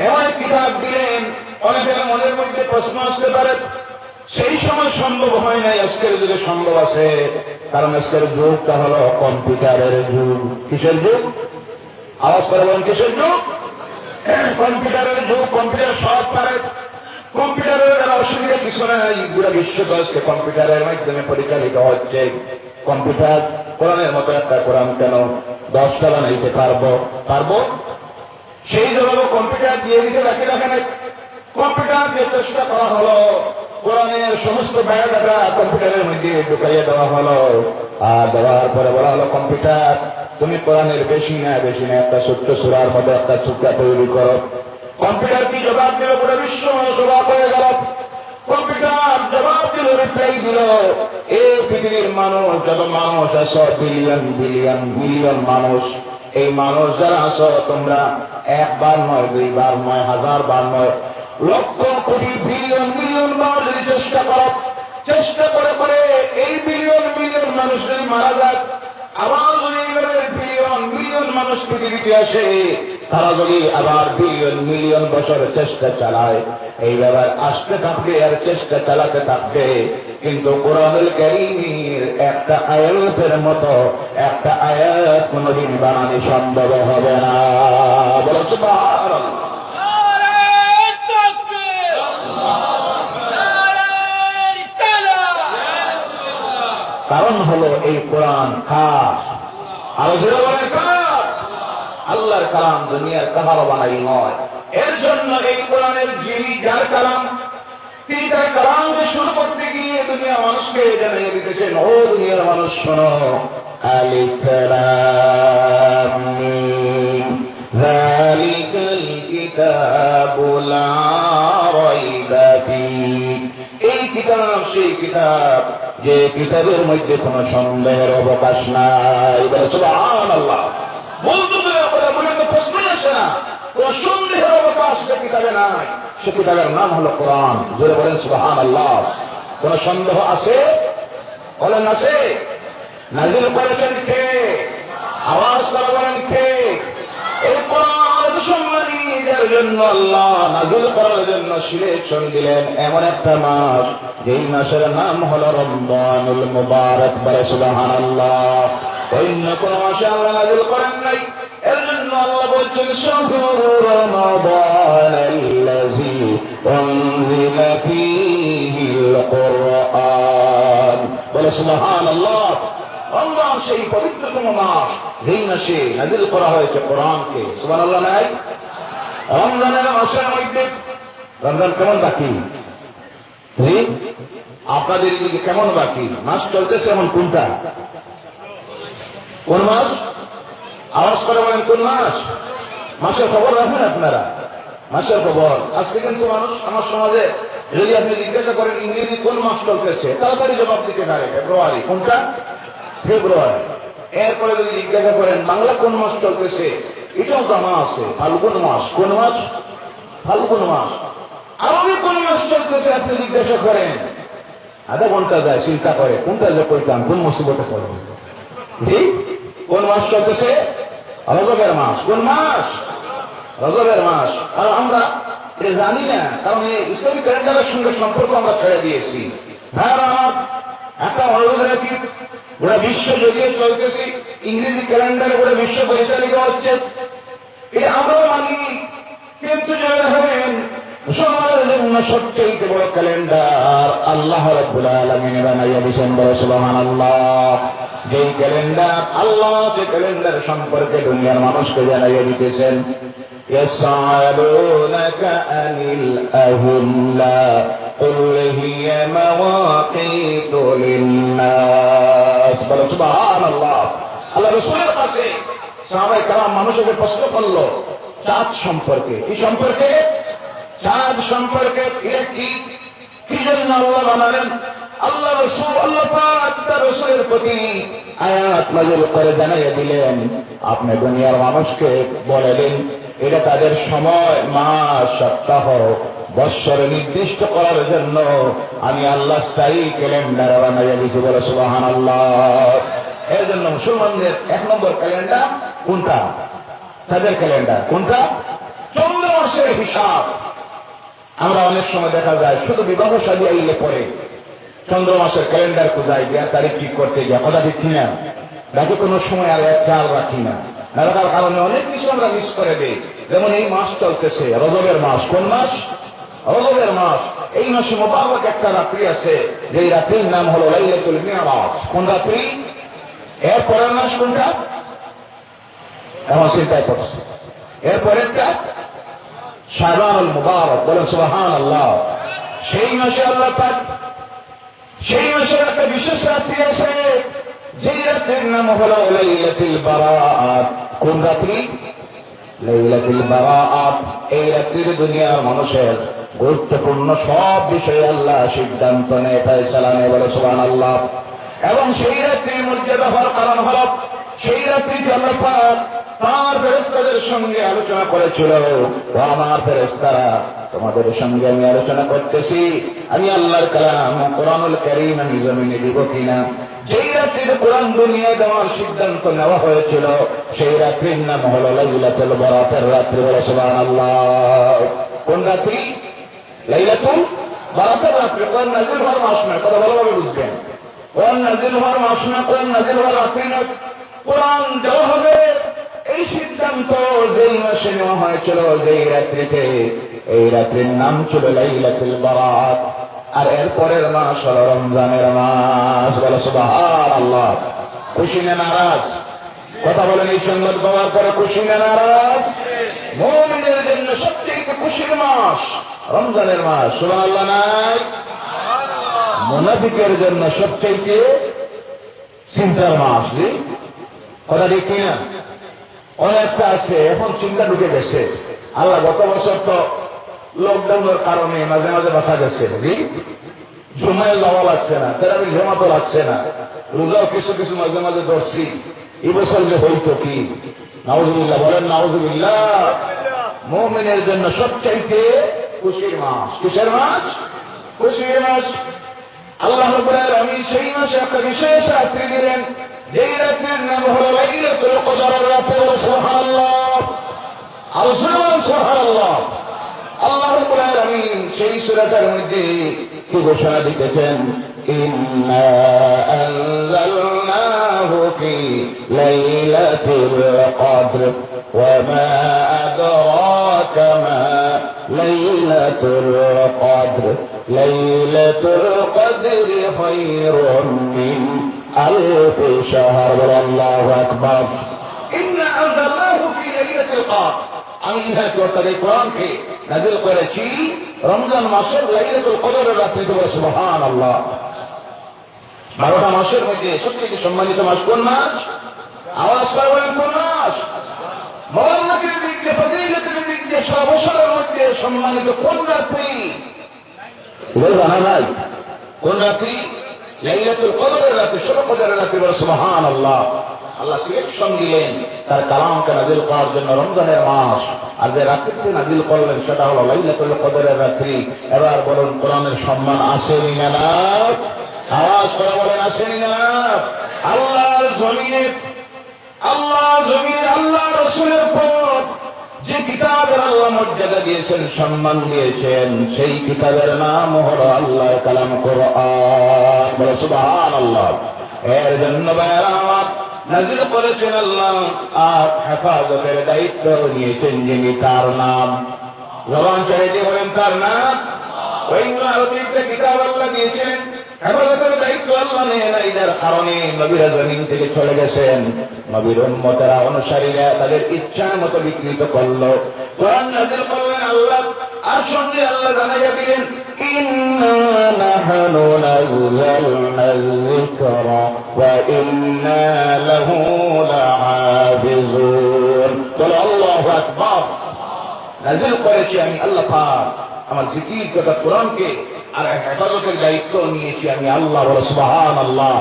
এমন কিতাব দিলেন, অনেকের মনের মধ্যে প্রশ্ন আসতে পারে, সেই সময় সম্ভব হয় নাই, আজকের যুগে সম্ভব আছে। কারণ আজকের যুগটা হলো কম্পিউটারের যুগ। কিসের যুগ? আওয়াজ করে বলেন, কিসের যুগ? কম্পিউটারের যুগ। কম্পিউটার সব পারে, কম্পিউটারের অসুবিধা কিছু নাই। পুরো বিশ্বকে আজকে কম্পিউটারের মাধ্যমে পরিচালিত হচ্ছে। কম্পিউটার কোরআনের মতো একটা কোরআন কেন 10টা বানাইতে পারবো? সেই জন্য কম্পিউটার দিয়ে দিছে, বাকি রাখে নাই। কম্পিউটার দিয়ে চেষ্টা করা হলো, কোরআনের সমস্ত বায়োডাটা কম্পিউটারের মধ্যে ঢুকাইয়ে দেওয়া হলো। আর দেওয়ার পরে বলা হলো, কম্পিউটার তুমি কোরআনের বেশি না একটা ছোট্ট সূরার মধ্যে একটা টুকরা তৈরি করো। কম্পিউটার কি জবাব দিল? পুরো বিশ্ব সভা হয়ে গেল। কম্পিউটার জবাব দিল, রিপ্লাই দিল, এই পৃথিবীর মানুষ, যত মানুষ আছো, বিলিয়ন বিলিয়ন বিলিয়ন মানুষ, এই মানুষ যারা আছো তোমরা 1 বার নয়, 2 বার নয়, 1000 বার নয়, লক্ষ কোটি বিলিয়ন মিলিয়ন বার যদি চেষ্টা করে এই বিলিয়ন মিলিয়ন মানুষ যদি মারা যায়, আবার যদি এইভাবে বিলিয়ন মিলিয়ন মানুষ পৃথিবীতে আসে, তারা যদি আবার বিলিয়ন মিলিয়ন বছর চেষ্টা চালায়, এই ব্যাপার আসতে থাকবে আর চেষ্টা চালাতে থাকবে, কিন্তু কোরআনুল কারীমের একটা আয়াতের মতো একটা আয়াত কোনদিন বানানো সম্ভব হবে না। বলো সুবহানাল্লাহ। কারণ হলো এই কোরআন খাস, আর যারা বলেন কার? আল্লাহর কালাম দুনিয়ার কাহারও বানাই নয়। এর জন্য এই কোরআনের যিনি যার কালাম, তিনি তার কালামকে শুরু করতে গিয়ে দুনিয়ার মানুষকে জানিয়ে দিতেছেন, ও দুনিয়ার মানুষ শোনো, আলিফ লাম মিম যালিকাল কিতাবু লা রাইবা ফীহ। এই কিতাব সেই কিতাব যে কিতাবের মধ্যে কোনো সন্দেহের অবকাশ নাই। বলে সুবহানাল্লাহ। বলতে বলে তো প্রশ্নই আসে না, কোন সন্দেহের অবকাশ সে কিতাবে নাই। সে কিতাবের নাম হলো কোরআন। জোরে বলেন সুবহানাল্লাহ। কোন সন্দেহ আছে? বলেন আছে? নাযিল করেছেন কে? আওয়াজ করে বলেন কে? এই কোরআন সম্মানী যার জন্য আল্লাহ নাযিল করার জন্য সিলেকশন দিলেন এমন একটা মাস, যেই মাসের নাম হলো রমজানুল মুবারক। বলে সুবহানাল্লাহ। অন্য কোন মাসে আল্লাহ নাযিল করেন নাই। এর জন্য আল্লাহ বলছেন, শাহরু রমাদানাল্লাযী উনজিলা ফীহিল কুরআন। বলে সুবহানাল্লাহ। রমজান সেই পবিত্রতম মাস, যেই মাসে নাযিল করা হয়েছে কোরআনকে। সুবহানাল্লাহ নাই? রমজানের মাসের মধ্যে রমজান কেমন বাকি? জি, আপনাদের এদিকে কেমন বাকি? মাস চলতেছে এমন কোনটা? কোন মাস? আওয়াজ করে বলেন কোন মাস? মাসের খবর রাখেন আপনারা? মাসের খবর আজকে কিন্তু মানুষ আমার সমাজে যদি আপনি জিজ্ঞাসা করেন ইংরেজি কোন মাস চলতেছে, তাড়াতাড়ি জবাব দিতে পারে ফেব্রুয়ারি। কোনটা? ফেব্রুয়ারি। এরপরে যদি জিজ্ঞাসা করেন বাংলা কোন মাস চলতেছে, এটাও জানা আছে, ফাল্গুন মাস। কোন মাস? ফাল্গুন মাস। আরবি কোন মাস চলতেছে আপনি জিজ্ঞাসা করেন, আধা ঘন্টা যায় চিন্তা করে কোনটা যে কইতাম, কোন মুসিবতে পড়ে। জি, কোন মাস চলতেছে? রজবের মাস। কোন মাস? রজবের মাস। আর আমরা এটা জানি না, কারণ এই ইসলামিক ক্যালেন্ডারের সঙ্গে সম্পর্ক আমরা ছেড়ে দিয়েছি। হ্যাঁ, আমার একটা অনুরোধ রাখি, গোটা বিশ্ব যদিও চলতেছি, ইংরেজি ক্যালেন্ডারে গোটা বিশ্ব পরিচালিত হচ্ছে, এটা আমরাও মানি। কিন্তু যারা হবেন সমাজের জন্য সবচেয়ে বড় ক্যালেন্ডার আল্লাহ রাব্বুল আলামিন বানাইয়া দিয়েছেন। বলে সুবহানাল্লাহ। যেই ক্যালেন্ডার আল্লাহ, যে ক্যালেন্ডার সম্পর্কে দুনিয়ার মানুষকে জানাইয়া দিতেছেন, ইয়াসআলুনাকা আনিল আহল্লা কুল হিয়া মাওয়াকিতু লিন-নাস। বলে সুবহানাল্লাহ। আল্লাহ রাসূলের কাছে সাহাবায়ে কেরাম মানুষকে প্রশ্ন করলো চাঁদ সম্পর্কে। কি সম্পর্কে? চাঁদ সম্পর্কে। এটা কি জন্য আল্লাহ বানালেন? আল্লাহ রাসূল আল্লাহ পাক তার রাসূলের প্রতি আয়াত নাযিল করে জানাইয়া দিলেন, আপনি দুনিয়ার মানুষকে বলে দিন এটা তাদের সময়, মাস, সপ্তাহ, বৎসর নির্দিষ্ট করার জন্য আমি আল্লাহ স্থায়ী ক্যালেন্ডার বানাইয়া দিয়েছি। বলে সুবহানাল্লাহ। এর জন্য মুসলমানদের এক নম্বর ক্যালেন্ডার কোনটা? চাঁদের ক্যালেন্ডার। কোনটা? চন্দ্র মাসের হিসাব। আমরা অনেক সময় দেখা যায় শুধু বিবাহ শাদী আইলে পরে চন্দ্র মাসের ক্যালেন্ডার কোথায় গিয়া তারিখ ঠিক করতে গিয়া কথা ঠিক কিনা, বাকি কোনো সময় আর খেয়াল রাখি না। রাখার কারণে অনেক কিছু আমরা মিস করে দিই। যেমন এই মাস চলতেছে রজবের মাস। কোন মাস? রজবের মাস। এই মাসে মোবারক একটা রাত্রি আছে, যে রাত্রির নাম হলো লাইলাতুল মিরাজ। কোন রাত্রি? এর পরের মাস কোনটা? এমন চিন্তায় করছে। এর পরেরটা শাবানুল মুবারক। বলেন সুবহানাল্লাহ। সেই মাসে আল্লাহ পাক, সেই মাসের একটা বিশেষ রাত্রি আছে, যেই রাত্রির নাম হলো লাইলাতুল বারাআত। কোন রাত্রি? লাইলাতুল বারাআত। এই রাত্রির দুনিয়ার মানুষের গুরুত্বপূর্ণ সব বিষয়ে আল্লাহ সিদ্ধান্ত নেয়, ফয়সালা নেয়। বলে সুবহানাল্লাহ। এবং সেই রাত্রির মর্যাদা হওয়ার কারণ হল সেই রাত্রিতে আল্লাহ পাক তার ফেরেশতাদের সঙ্গে আলোচনা করেছিল, ও আমার ফেরেশতারা, তোমাদের সঙ্গে আমি আলোচনা করতেছি, আমি আল্লাহর কালাম কোরআনুল কারীম আমি জমিনে দিব কিনা। যেই রাত্রিতে কোরআন দুনিয়ায় দেওয়ার সিদ্ধান্ত নেওয়া হয়েছিল, সেই রাত্রির নাম হলো লাইলাতুল বারাতের রাত্রি। বলে সুবহানাল্লাহ। কোন রাত্রি? লাইলাতুল বারাতের রাত্রি। কোরআন নাযিল হওয়ার মাস নয়, কথা ভালোভাবে বুঝবেন। কোরআন নাযিল হওয়ার মাস না, কোরআন নাযিল হওয়ার রাত্রি না। কোরআন দেওয়া হবে এই সিদ্ধান্ত যেই মাসে নেওয়া হয়েছিল, যেই রাত্রিতে, এই রাত্রির নাম ছিল লাইলাতুল বারাত। আর এর পরের মাস হল রমজানের মাস। বলে সুবহানাল্লাহ। খুশি না নারাজ? কথা বলেন, এই সংবাদ পাওয়ার পরে খুশি না নারাজ? মুমিনের জন্য সবচেয়ে খুশির মাস রমজানের মাস, সুবহানাল্লাহ নাই? মুনাফিকের জন্য সবচেয়ে চিন্তার মাস। জি কথা ঠিক কিনা? অনেকটা আছে, এখন চিন্তা ঢুকে গেছে। আল্লাহ গত বছর তো লকডাউনের কারণে মাঝে মাঝে বাসা গেছে, জি জুমায় যাওয়া লাগছে না, তারাবির জমাতো লাগছে না, রোজাও কিছু কিছু মাঝে মাঝে ধরছি। এই বছর যে হইতো কি, নাউজুবিল্লাহ বলেন নাউজুবিল্লাহ। মুমিনের জন্য সবচাইতে খুশির মাস। কিসের মাস? খুশির মাস। আল্লাহ রাব্বুল আলামিন সেই মাসে একটা বিশেষ রাত্রি দিলেন, যেই রাত্রির নাম হলো লাইলাতুল কদরের রাত। সুবহানাল্লাহ, আল্লাহ সুবহানাল্লাহ। আল্লাহ রাব্বুল আলামিন সেই সূরাটার মধ্যে কি ঘোষণা দিতেছেন? ইন্না আনজালনাহু ফি লাইলাতুল কদর ওয়া মা আদরাকা মা লাইলাতুল কদর লাইলাতুল কদরি খায়রুম মিন আলফি শাহর। আল্লাহু আকবার। ইন্না আনজালনাহু ফি লাইলাতুল কদর, আমি ইহা করতে কোরআনকে নাযিল করেছি রমজান মাসের লাইলাতুল কদরের রাত্রিতে। সুবহানাল্লাহ। 12টা মাসের মধ্যে সবচেয়ে সম্মানিত মাস কোন মাস? আওয়াজ করে বলেন কোন মাস? মওলানাকের দিক দিয়ে, ফজিলতের দিক দিয়ে সর্বসরের মধ্যে সম্মানিত কোন রাত্রি? জানা নাই কোন রাত্রি? লাইলাতুল কদরের রাত্রি, শবে কদরের রাত্রি। সুবহানাল্লাহ। আল্লাহ সিলেকশন দিলেন তার কালামকে নাযিল করার জন্য রমজানের মাস, আর যে রাত্রিতে নাযিল করলেন সেটা হলো লাইলাতুল কদরের রাত্রি। এবার বলুন, কোরআনের সম্মান আসেনি না? আওয়াজ করে বলেন আসেনি না? আল্লাহর জমিনে আল্লাহ রাসূলের পর যে কিতাবের আল্লাহ মর্যাদা দিয়েছেন, সম্মান দিয়েছেন, সেই কিতাবের নাম হলো আল্লাহর কালাম কোরআন। বলে সুবহানাল্লাহ। এর জন্য বায়াত নাযিল করেছেন আল্লাহ, আর হেফাজতের দায়িত্ব নিয়েছেন যিনি, তার নাম জবান ছেড়ে দিয়ে বলেন তার নাম। ওই অতিরিক্ত কিতাব আল্লাহ দিয়েছিলেন, হেফাজতের দায়িত্ব আল্লাহ নেয় নাই, যার কারণে নবীরা জমিন থেকে চলে গেছেন। নবীর উম্মতেরা, অনুসারীরা তাদের ইচ্ছা মতো বিকৃত করলো। কোরআন নাযিল করলেন আল্লাহ, আর সঙ্গে আল্লাহ জানাইয়া দিলেন ইন্না নাহনু নাযালনা যিকরা ওয়া ইন্না লাহু লাহাফিজুন। বলো আল্লাহু আকবার। নাযিল করেছি আমি আল্লাহ পাক, আমার জিকির কথা কোরআনকে, আর হেফাজতের দায়িত্ব নিয়েছি আমি আল্লাহ। বলো সুবহানাল্লাহ।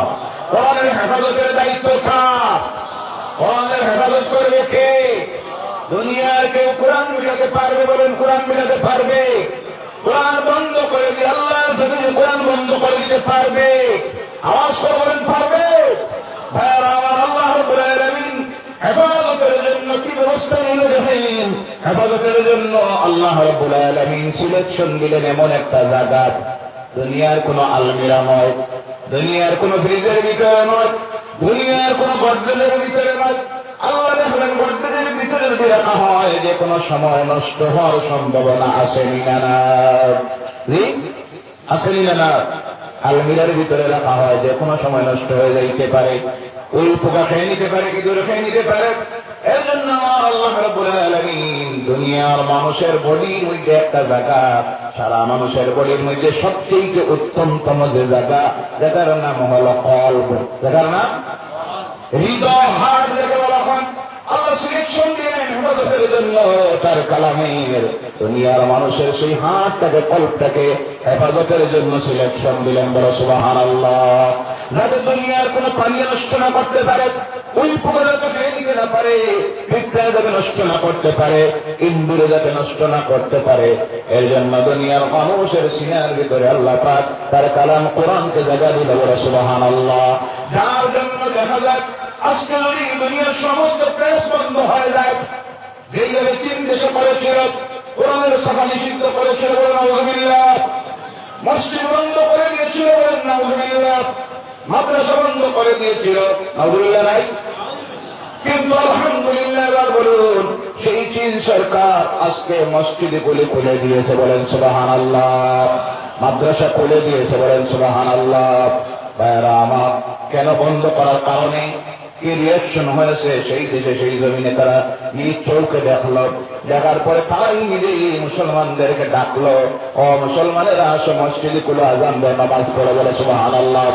কোরআনের হেফাজতের দায়িত্ব কার? কোরআনের হেফাজত করবে কে? দুনিয়ার কেউ কোরআন মিলাতে পারবে? বলেন কোরআন মিলাতে পারবে? কোরআন বন্ধ করে দিয়ে আল্লাহর জমিনে কোরআন বন্ধ করে দিতে পারবে? আওয়াজ করে বলেন পারবে? ভাইরা আমার, আল্লাহ রাব্বুল আলামিন হেফাজতের জন্য কি ব্যবস্থা নিয়ে দেখেন। হেফাজতের জন্য আল্লাহ রাব্বুল আলামিন সিলেকশন দিলেন এমন একটা জায়গা, দুনিয়ার কোন আলমিরা নয়, দুনিয়ার কোন ফ্রিজের ভিতরে নয়, দুনিয়ার কোন গডরেজের ভিতরে নয়। আল্লাহ দেখলেন গডরেজের ভিতরে যদি রাখা হয়, যে কোনো সময় নষ্ট হওয়ার সম্ভাবনা আসেনি না? জি আসেনি না? আলমিরার ভিতরে রাখা হয়, যে কোনো সময় নষ্ট হয়ে যাইতে পারে, ওই পোকা খেয়ে নিতে পারে, কি দূরে খেয়ে নিতে পারে। এর জন্য আমার আল্লাহ রাব্বুল আলামিন দুনিয়ার মানুষের বডির মধ্যে একটা জায়গা, সারা মানুষের বডির মধ্যে সবচেয়ে উত্তমতম যে জায়গা, যেটার নাম হলো কলব, যেটার নাম হৃদয়, হার্ট যাকে বলা হয়। আল্লাহ সিলেকশন দিলেন হেফাজতের জন্য তার কালামের, দুনিয়ার মানুষের সেই হার্টটাকে, কলবটাকে হেফাজতের জন্য সিলেকশন দিলেন। বলো সুবহানাল্লাহ। যাতে দুনিয়ার কোন পানি নষ্ট না করতে পারে, ওই পোকা যাতে খেয়ে নিতে না পারে, পিঁপড়া যাতে নষ্ট না করতে পারে, ইন্দুরে যাতে নষ্ট না করতে পারে। এর জন্য দুনিয়ার মানুষের সিনার ভিতরে আল্লাহ পাক তার কালাম কোরআনকে জায়গা দিল। বলে সুবহানাল্লাহ। যার জন্য দেখা যায় আজকে যদি দুনিয়ার সমস্ত প্রেস বন্ধ হয়ে যায়, যেইভাবে চীন দেশে করেছিল, কোরআনের সভা নিষিদ্ধ করেছিল, বলে নাউযুবিল্লাহ। মসজিদ বন্ধ করে দিয়েছিল, বলেন নাউযুবিল্লাহ। মাদ্রাসা বন্ধ করে দিয়েছিল, নাউযুবিল্লাহ নাই? কিন্তু আলহামদুলিল্লাহ, এবার বলুন, সেই চীন সরকার আজকে মসজিদে খুলে দিয়েছে, বলেন সুবহানাল্লাহ। মাদ্রাসা খুলে দিয়েছে, বলেন সুবহানাল্লাহ। ভাইরা আমার, কেন বন্ধ করার কারণে কি রিয়াকশন হয়েছে সেই দেশে সেই জমিনে তারা নিজ চোখে দেখলো, দেখার পরে তারাই নিজেই মুসলমানদেরকে ডাকলো, ও মুসলমানেরা আসো মসজিদে কুলো আজান দেয়, নামাজ পড়ে, বলে সুবহানাল্লাহ।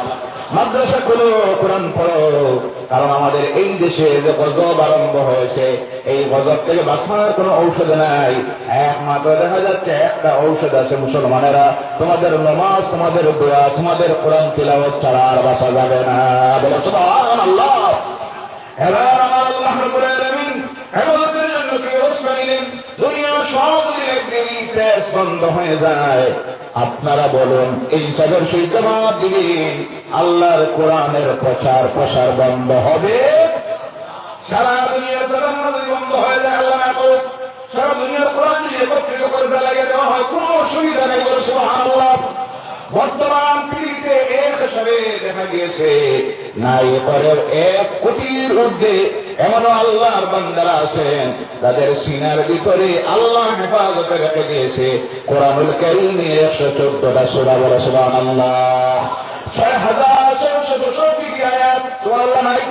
মাদ্রাসা গুলো কোরআন পড়ো, কারণ আমাদের এই দেশে যে গজব আরম্ভ হয়েছে, এই গজব থেকে বাঁচার কোনো ঔষধ নাই। একমাত্র দেখা যাচ্ছে একটা ঔষধ আছে, মুসলমানেরা তোমাদের নামাজ, তোমাদের দোয়া, তোমাদের কোরআন তিলাওয়াত ছাড়া আর বাঁচা যাবে না, বলে সুবহানাল্লাহ। এবার আমার আল্লাহ রাব্বুল আলামিন হেফাজতের জন্য কি ব্যবস্থা নিলেন? দুনিয়া সব প্রেস বন্ধ হয়ে যায়, আপনারা বলুন এই সাগর সেই জবাব দিবেন, আল্লাহর কোরআনের প্রচার প্রসার বন্ধ হবে? সারা দুনিয়া সালাম যদি বন্ধ হয়ে যায়, আল্লাহ না করুক, সারা দুনিয়ার কোরআন যদি একত্রিত করে চালাইয়া দেওয়া হয়, কোন অসুবিধা নেই, বলে সুবহানাল্লাহ। বর্তমান পৃথিবীতে এক হিসাবে দেখা গিয়েছে নাই পরের 1 কোটির ঊর্ধ্বে এমনও আল্লাহর বান্দারা আছেন তাদের সিনার ভিতরে আল্লাহ হেফাজতে রেখে দিয়েছে কোরআনুল কারীমের 114টা সূরা, বলে সুবহানাল্লাহ। 6,464 আয়াত, সুবহানাল্লাহ নাই?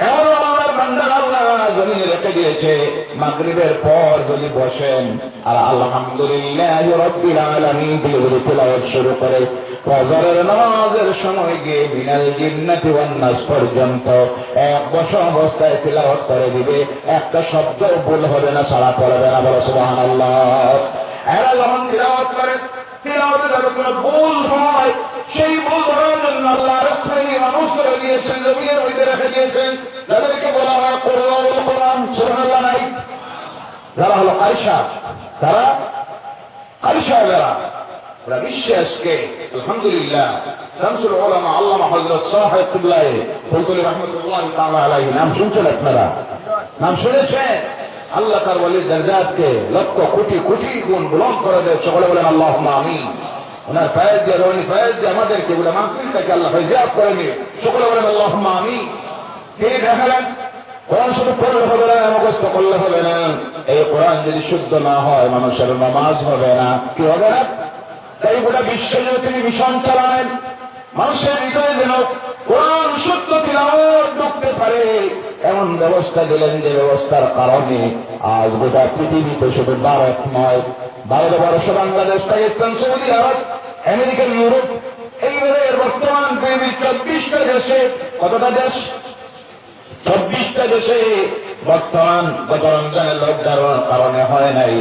এমনও আল্লাহর বান্দারা আল্লাহ জমিনে রেখে দিয়েছে, মাগরিবের পর যদি বসেন আর আলহামদুলিল্লাহি রাব্বিল আলামিন বলে তিলাওয়াত শুরু করে, ফজরের নামাজের সময় গিয়ে মিনাল জিন্নাতি ওয়ান নাস পর্যন্ত এক বসা অবস্থায় তিলাওয়াত করে দিবে, একটা শব্দ ভুল হবে না, সারা পড়বে না, বলে সুবহানাল্লাহ। এরা যখন তিলাওয়াত করে, তিলাওয়াতে যাতে কোনো ভুল হয়, সেই ভুল ধরার জন্য আল্লাহ আরেক শ্রেণী মানুষ করে দিয়েছেন, জমিনের মধ্যে রেখে দিয়েছেন, যাদেরকে বলা হয় কুরআনুল কোরআন, সুবহানাল্লাহ নাই? যারা হলো কারিশা, তারা কারিশা, যারা বিশ্বাসকে আলহামদুলিল্লাহ শামসুল উলামা আল্লামা হযরত সাহেব কিবলা ফুলতলি রাহমাতুল্লাহ তাআলা আলাইহি নাম শুনছেন আপনারা? নাম শুনেছেন? আল্লাহ তার ওয়ালির দরজাতকে লক্ষ কোটি কোটি গুণ বুলন্দ করে দেয়, সকলে বলেন আল্লাহুম্মা আমিন। ওনার ফায়েজ দিয়ে, রোহানি ফায়েজ দিয়ে আমাদেরকে বলে মাহফিলটাকে আল্লাহ ফয়জিয়াত করে নিয়ে, সকলে বলেন আল্লাহুম্মা আমিন। তিনি দেখালেন কোরআন শুধু পড়লে হবে না, মুখস্থ করলে হবে না, এই কোরআন যদি শুদ্ধ না হয় মানুষের নামাজ হবে না, কি হবে না? তাই গোটা বিশ্বে যদি তিনি মিশন চালান, মানুষের হৃদয়ে যেন কোরআন শুদ্ধ তিলাওয়াত ঢুকতে পারে, এমন ব্যবস্থা দিলেন যে ব্যবস্থার কারণে আজ গোটা পৃথিবীতে শুধু ভারত নয়, ভারতবর্ষ, বাংলাদেশ, পাকিস্তান, সৌদি আরব, আমেরিকা, ইউরোপ, এইভাবে বর্তমান পৃথিবীর 24টা দেশে, কতটা দেশ? 24টা দেশে বর্তমান গত রমজানের লকডাউনের কারণে হয় নাই,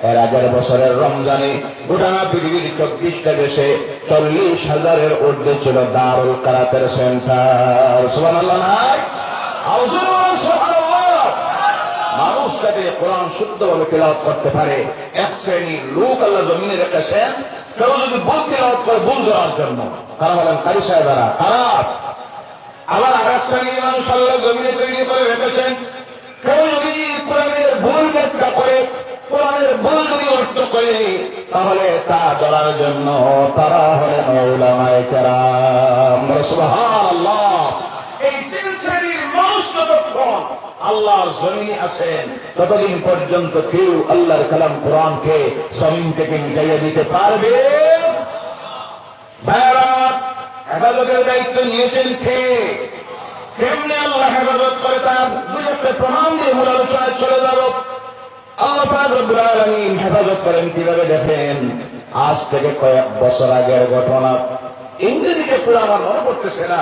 এর আগের বছরের রমজানে গোটা পৃথিবীর 24টা দেশে 40,000-এর ঊর্ধ্বে ছিল দারুল কারাতের সেন্টার, সুবহানাল্লাহ নাই? সুবহানাল্লাহ। মানুষ যাতে কোরআন শুদ্ধভাবে তিলাওয়াত করতে পারে, এক শ্রেণীর লোক আল্লাহ জমিনে রেখেছেন, কেউ যদি ভুল তিলাওয়াত করে ভুল ধরার জন্য, তারা হলেন কারি সাহেবেরা, খারাপ। আবার আরেক শ্রেণীর মানুষ আল্লাহ জমিনে তৈরি করে রেখেছেন, কেউ যদি কোরআনের ভুল ব্যাখ্যা করে, কোরআনের ভুল যদি অর্থ করে, তাহলে তা ধরার জন্য তারা হলেন উলামায়ে কেরাম, সুবহানাল্লাহ। এই 3 শ্রেণীর মানুষ যতক্ষণ আল্লাহর জমিনে আছেন, ততদিন পর্যন্ত কেউ আল্লাহর কালাম কোরআনকে জমিন থেকে মিটাইয়া দিতে পারবে? ভাইরা, হেফাজতের দায়িত্ব নিয়েছেন কে? কেমনে আল্লাহ হেফাজত করে, তার 2-1টা প্রমাণ দিয়ে মূল আলোচনায় চলে যাব। আল্লাহ পাক রব্বুল আলামিন হেফাজত করেন কিভাবে দেখেন। আজ থেকে কয়েক বছর আগের ঘটনা, ইংরেজিতে পুরো আমার মনে পড়তেছে না।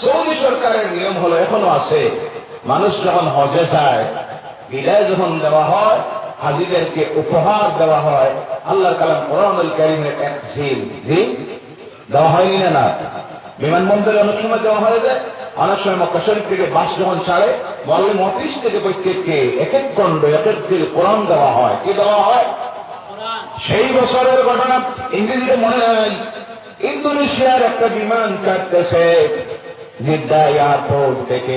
সৌদি সরকারের নিয়ম হলো, এখনো আছে, মানুষ যখন হজে যায়, বিদায় যখন দেওয়া হয়, হাজিদেরকে উপহার দেওয়া হয় আল্লাহর কালাম কোরআনুল কারীমের এক জিল দেওয়া হয়নি না? বিমানবন্দরে অনেক সময় দেওয়া হয়ে যায়, অনেক সময় মক্কা শরীফ থেকে বাস যখন ছাড়ে, মৌলভী মফিজ থেকে প্রত্যেককে এক এক খণ্ড, এক এক জিল কোরআন দেওয়া হয়। কি দেওয়া হয়? সেই বছরের ঘটনা, ইংরেজিতে মনে নাই। ইন্দোনেশিয়ার একটা বিমান ছাড়তেছে, জিদ্দা এয়ারপোর্ট থেকে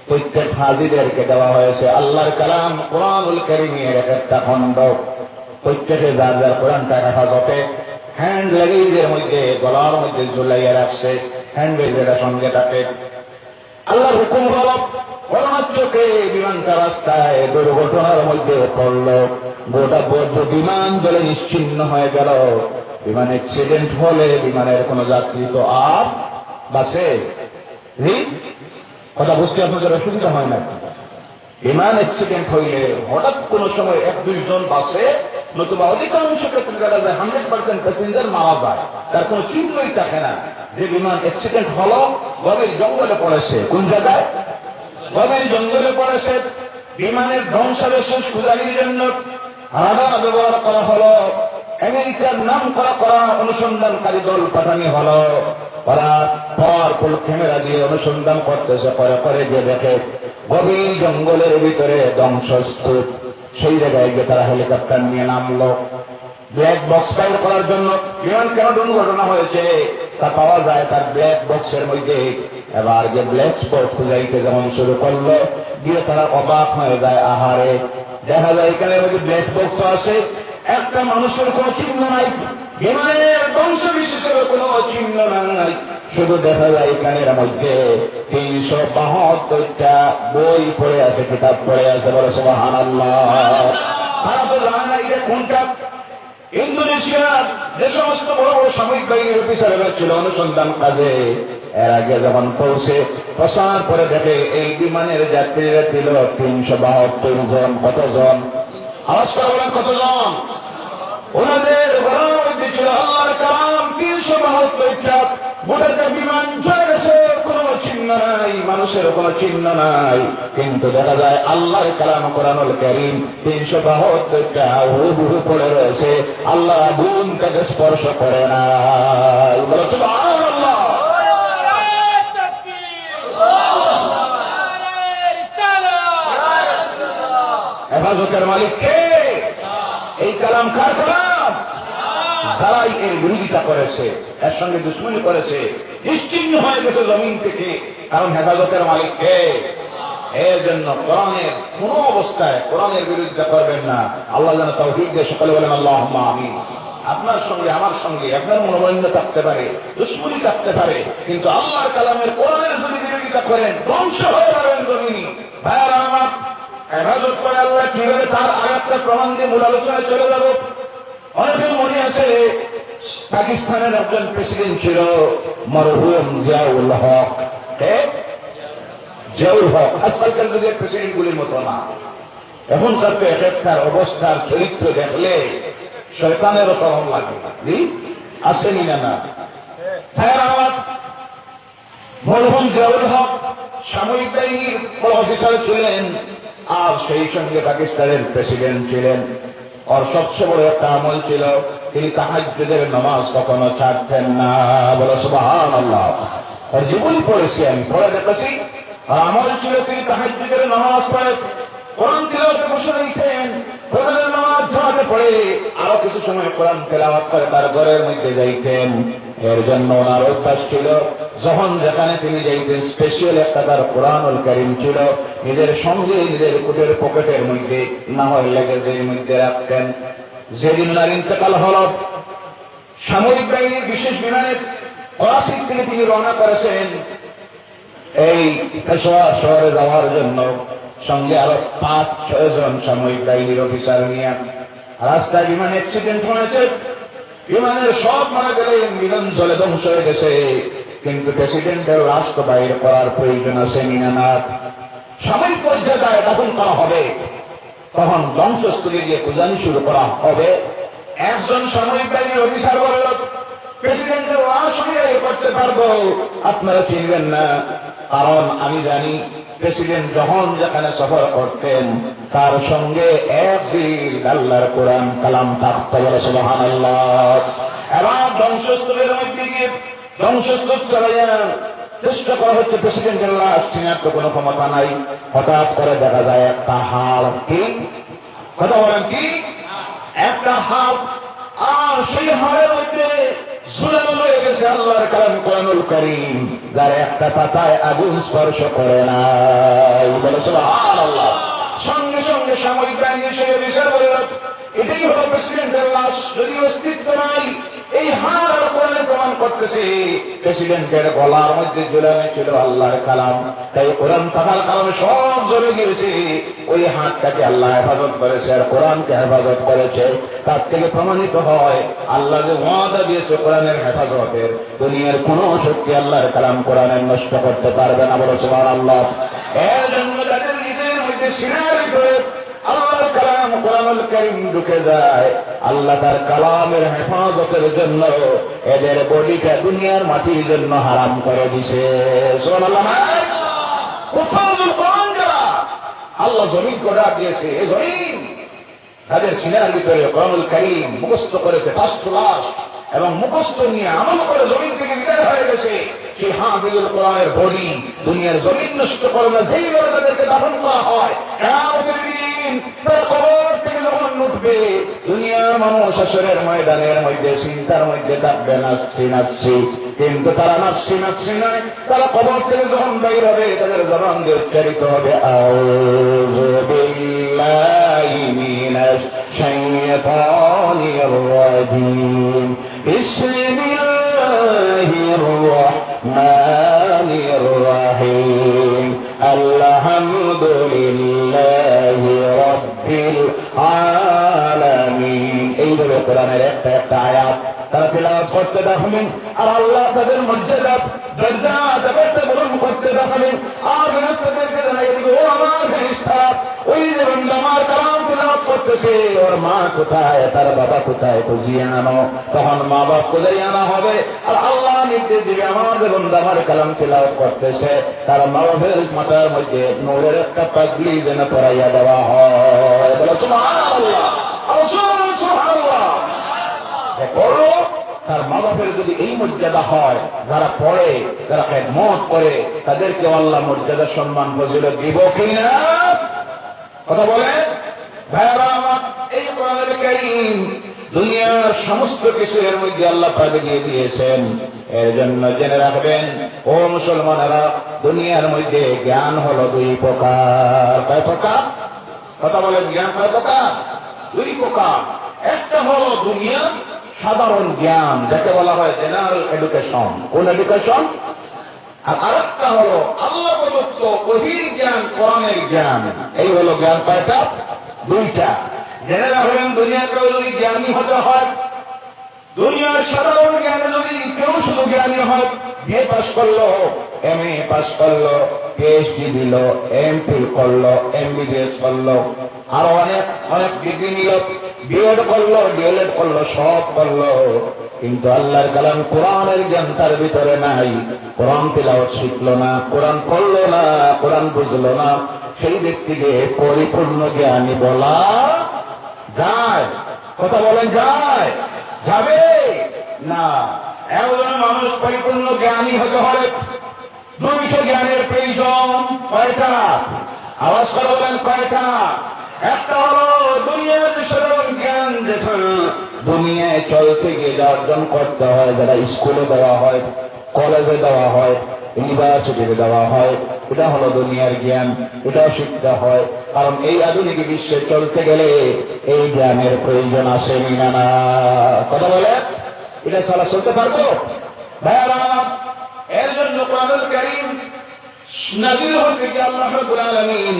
প্রত্যেক হাজিদেরকে দেওয়া হয়েছে আল্লাহর কালাম কোরআনুল কারীমের এক একটা খণ্ড। প্রত্যেকে যার যার কোরআনটা হেফাজতে হ্যান্ড লাগেজের মধ্যে, গলার মধ্যে ঝুলাইয়া রাখছে, হ্যান্ড ব্যাগের সঙ্গে থাকে। আল্লাহর হুকুম হল, চোখে বিমানটা রাস্তায় দুর্ঘটনার মধ্যে পড়ল, গোটা বজ্র বিমান জলে নিশ্চিহ্ন হয়ে গেল। বিমান অ্যাক্সিডেন্ট হলে বিমানের কোন যাত্রী তো আর বাসে কথা বুঝতে আপনাদের অসুবিধা হয় না? বিমান অ্যাক্সিডেন্ট হইলে হঠাৎ কোন সময় 1-2 জন বাসে, নতুবা অধিকাংশ ক্ষেত্রে দেখা যায় 100% প্যাসেঞ্জার মারা যায়, তার কোনো চিহ্নই থাকে না যে বিমান অ্যাক্সিডেন্ট হলো গভীর জঙ্গলে পড়েছে। কোন জায়গায়? গভীর জঙ্গলে পড়েছে। বিমানের ধ্বংসাবশেষ খোঁজার জন্য রাডার ব্যবহার করা হলো। আমেরিকার নাম করা অনুসন্ধানকারী দল পাঠানো হলো। ওরা পাওয়ারফুল ক্যামেরা দিয়ে অনুসন্ধান করতেছে, করে গিয়ে দেখে গভীর জঙ্গলের ভিতরে ধ্বংসস্তূপ। সেই জায়গায় গিয়ে তারা হেলিকপ্টার নিয়ে নামলো ব্ল্যাক বক্স ফাইল করার জন্য। বিমান কেন দুর্ঘটনা হয়েছে তা পাওয়া যায় তার ব্ল্যাক বক্সের মধ্যে। এবার যে ব্ল্যাক বক্স খুঁজাইতে যেমন শুরু করলো, দিয়ে তারা অবাক হয়ে যায়। আহারে, দেখা যায় এখানে মধ্যে ব্ল্যাক বক্স আছে, একটা মানুষের কোনো চিহ্ন নাই, বিমানের ধ্বংস বিশেষের কোনো চিহ্ন নাই। শুধু দেখা যায় এখানের মধ্যে 372টা বই পড়ে আছে, কিতাব পড়ে আছে। বলে সুবহানাল্লাহ। তারা তো জানে না এটা কোনটা। ইন্দোনেশিয়ার যে সমস্ত বড় বড় সামরিক বাহিনীর অফিসারেরা ছিল অনুসন্ধান কাজে, এর আগে যখন পৌঁছার পরে দেখে এই বিমানের যাত্রীরা ছিল 372 জন। কতজন? আওয়াজ করে বলেন কতজন? ওনাদের গলার মধ্যে ছিল আল্লাহর কালাম 372টা। গোটা বিমান চলে গেছে, কোন চিহ্ন নাই, মানুষের কোন চিহ্ন নাই। কিন্তু দেখা যায় আল্লাহর কালাম কোরআনুল কারীম 372টা হুবহু পড়ে রয়েছে। আল্লাহ আগুন তাকে স্পর্শ করে না। বলো সুবহানাল্লাহ। হেফাজতের মালিক কে? এই কালাম কার কালাম? যারাই এর বিরোধিতা করেছে, এর সঙ্গে দুশ্মনী করেছে, নিশ্চিহ্ন হয়ে গেছে জমিন থেকে। কারণ হেফাজতের মালিক কে? এর জন্য কোরআনের কোন অবস্থায় কোরআনের বিরোধিতা করবেন না। আল্লাহ যেন তাওফীক দিয়ে সকলে বলেন আল্লাহুম্মা আমিন। আপনার সঙ্গে আমার সঙ্গে আপনার মনোমালিন্য থাকতে পারে, দুশ্মনী থাকতে পারে, কিন্তু আল্লাহর কালামের কোরআনের যদি বিরোধিতা করেন ধ্বংস হয়ে যাবেন জমিনি। ভাইয়ারা আমার, হেফাজত করে আল্লাহ কিভাবে তার আরেকটা প্রমাণ দিয়ে মূল আলোচনায় চলে যাব। অনেকের মনে আছে পাকিস্তানের একজন প্রেসিডেন্ট ছিল মরহুম জিয়াউল হক। জিয়াউল হক আজকালকার যুগের প্রেসিডেন্ট গুলির মতো না। এখনকার তো এখানকার অবস্থার চরিত্র দেখলে শয়তানেরও শরম লাগে। আসেনি না? না। আমার মরহুম জিয়াউল হক সামরিক বাহিনীর বড় অফিসার ছিলেন, আর সেই সঙ্গে পাকিস্তানের প্রেসিডেন্ট ছিলেন। আর সবচেয়ে বড় একটা আমল ছিল, তিনি তাহাজ্জুদের নামাজ কখনো ছাড়তেন না। বলো সুবহানাল্লাহ। আর জীবনী পড়েছি আমি, পড়ে দেখেছি। আর আমল ছিল তিনি তাহাজ্জুদের নামাজ পড়ে কোরআন তিলাওয়াতে বসে রইতেন। কোরআনের নামাজ জামাতে পড়ে আরো কিছু সময় কোরআন তেলাওয়াত করে তার ঘরের মধ্যে যাইতেন। এর জন্য ওনার অভ্যাস ছিল যখন যেখানে তিনি যাইতেন স্পেশাল একটা তার কোরআনুল কারীম ছিল, নিজের সঙ্গে নিজের কোটের পকেটের মধ্যে না হয় লেগেজের মধ্যে রাখতেন। যেদিন ওনার ইন্তেকাল হল, সামরিক বাহিনীর বিশেষ বিমানে করাচি থেকে তিনি রওনা করেছেন এই পেশোয়ার শহরে যাওয়ার জন্য, সঙ্গে আরো 5-6 জন সামরিক বাহিনীর অফিসার নিয়ে। রাস্তায় বিমান অ্যাক্সিডেন্ট হয়েছে, বিমানের সব মারা গেলেন, বিমান জলে ধ্বংস হয়ে গেছে। কিন্তু প্রেসিডেন্টের লাশ তো বাইরে করার প্রয়োজন আছে না? সাময়িক পর্যায়ে তখন করা হবে, তখন ধ্বংসস্থলে গিয়ে খোঁজানি শুরু করা হবে। একজন সামরিক বাহিনীর অফিসার বলল, প্রেসিডেন্টের লাশ আমি করতে পারবো, আপনারা চিনবেন না, কারণ আমি জানি প্রেসিডেন্ট যখন যেখানে সফর করতেন তার সঙ্গে একদিন আল্লাহর কোরআন কালাম থাকতে। বলে সুবহানাল্লাহ। এবার ধ্বংসস্থলের মধ্যে গিয়ে ধ্বংসস্তূপ চালাইয়া চেষ্টা করা হচ্ছে প্রেসিডেন্টের লাশ চিনার তো কোনো ক্ষমতা নাই। হঠাৎ করে দেখা যায় একটা হাড়। কি কথা বলেন? কি একটা হাড়, আর সেই হাড়ের মধ্যে ঝুলানো হয়ে গেছে আল্লাহর কালাম কোরআনুল কারীম, যার একটা পাতায় আগুন স্পর্শ করে নাই। বলে সুবহানাল্লাহ। সঙ্গে সঙ্গে সামরিক বাহিনী এসে বিচার বলল, এটাই হলো প্রেসিডেন্টের লাশ, যদি অস্তিত্ব নাই এই হাত আর কোরআনে প্রমাণ করতেছে প্রেসিডেন্টের গলার মধ্যে ঝুলানো ছিল আল্লাহর কালাম, তাই কোরআন তাহার কালামে সব জ্বলে গিয়েছে। ওই হাতটাকে আল্লাহ হেফাজত করেছে আর কোরআনকে হেফাজত করেছে। তার থেকে প্রমাণিত হয় আল্লাহ যে ওয়াদা দিয়েছে কোরআনের হেফাজতের, দুনিয়ার কোন শক্তি আল্লাহর কালাম কোরআনের নষ্ট করতে পারবে না। বলো সুবহানাল্লাহ। এর জন্য যাদের নিজের মধ্যে সিনার ভিতরে আল্লাহর কালাম কোরআনুল কারীম ঢুকে যায়, আল্লাহ তার কালামের হেফাজতের জন্য এদের বডিটা দুনিয়ার মাটির জন্য হারাম করে দিছে। সুবহানাল্লাহ। হুফাজুল কোরআন যারা আল্লাহ জমিন করে দিয়েছে, এই জমিন তাদের সিনার ভিতরে কোরআনুল কারীম মুখস্থ করেছে ফার্স্ট ক্লাস, এবং মুখস্থ নিয়ে আমল করে জমিন থেকে বিদায় হয়ে গেছে। সেই হাফিজুল কোরআনের বডি দুনিয়ার জমিন নষ্ট করে না, যেইভাবে তাদেরকে দাফন করা হয়, কিয়ামতের দিন তার কবর থেকে যখন উঠবে, দুনিয়ার মানুষ হাসরের ময়দানের মধ্যে চিন্তার মধ্যে থাকবে নাচ্ছি নাচ্ছি, কিন্তু তারা নাচ্ছি নাচ্ছি নয়, তারা কবর থেকে যখন বাইর হবে তাদের জবান দিয়ে উচ্চারিত হবে আউযু বিল্লাহি মিনাশ শাইতানির রাজিম, বিসমিল্লাহির রাহমানির রহিম, আলহামদুলিল্লাহি রাব্বিল আলামিন। এইভাবে কোরআনের একটা একটা আয়াত তারা তিলাওয়াত করতে দেখাবেন, আর আল্লাহ তাদের মর্যাদা দরজা ব্যাপারটা বরণ করতে দেখাবেন। আর ফেরেশতাদেরকে জানাই দিবে, ও আমার ফেরেশতা, ওই যে বান্দা আমার কালাম তিলাওয়াত করতেছে, ওর মা কোথায়, তার বাবা কোথায়, খুঁজিয়ে আনো। তখন মা বাপ কোথায় আনা হবে, আর আল্লাহ নির্দেশ দিবে, আমার যে বান্দা আমার কালাম তিলাওয়াত করতেছে তার মা বাপের মাথার মধ্যে নূরের একটা পাগড়ি যেন পরাইয়া দেওয়া হয়। বলো সুবহানাল্লাহ, সুবহানাল্লাহ। পড়ো, তার মা বাপের যদি এই মর্যাদা হয়, যারা পড়ে, যারা খেদমত করে, তাদেরকে আল্লাহ মর্যাদা সম্মান ফজিলত দিব কিনা? কথা বলে ভাইরা আমার। এই কোরআনুল কারীম দুনিয়ার সমস্ত কিছু এর মধ্যে আল্লাহ পাক দিয়ে দিয়েছেন। এর জন্য জেনে রাখবেন ও মুসলমানেরা, দুনিয়ার মধ্যে জ্ঞান হলো দুই প্রকার। কয় প্রকার? কথা বলে জ্ঞান কয় প্রকার? দুই প্রকার। একটা হলো দুনিয়া সাধারণ জ্ঞান, যাকে বলা হয় জেনারেল এডুকেশন। কোন এডুকেশন? আর আরেকটা হলো আল্লাহ প্রদত্ত গভীর জ্ঞান, কোরআনের জ্ঞান। এই হলো জ্ঞান কয়টা? দুইটা। জেনে রাখবেন দুনিয়ার কেউ যদি জ্ঞানী হতে হয়, দুনিয়ার সাধারণ জ্ঞানে যদি কেউ শুধু জ্ঞানী হয়, বিএ পাস করলো, এমএ পাস করলো, পিএইচডি দিল, এমফিল করলো, এমবিবিএস করলো, আরো অনেক অনেক ডিগ্রি নিল, বিএড করলো, ডিএলএড করলো, সব করলো, কিন্তু আল্লাহর কালাম কোরআনের জ্ঞান তার ভিতরে নাই, কোরআন তিলাওয়াত শিখলো না, কোরআন পড়লো না, কোরআন বুঝলো না, সেই ব্যক্তিকে পরিপূর্ণ জ্ঞানী বলা যায়? কথা বলেন যায়? যাবে না। একজন মানুষ পরিপূর্ণ জ্ঞানী হতে হলে দুইটা জ্ঞানের প্রয়োজন। কয়টা? আওয়াজ করে বলেন কয়টা? একটা হলো দুনিয়ার সাধারণ জ্ঞান, যেটা দুনিয়ায় চলতে গিয়ে অর্জন করতে হয়, যারা স্কুলে দেওয়া হয়, কলেজে দেওয়া হয়, ইউনিভার্সিটিতে দেওয়া হয়, এটা হলো দুনিয়ার জ্ঞান, এটাও শিখতে হয়। কারণ এই আধুনিক বিশ্বে চলতে গেলে এই জ্ঞানের প্রয়োজন আছে না? কথা বলে এটা সারা চলতে পারবো ভাইরা? এর জন্য কোরআনুল কারীম নাযিল হতে গিয়ে আল্লাহ রাব্বুল আলামিন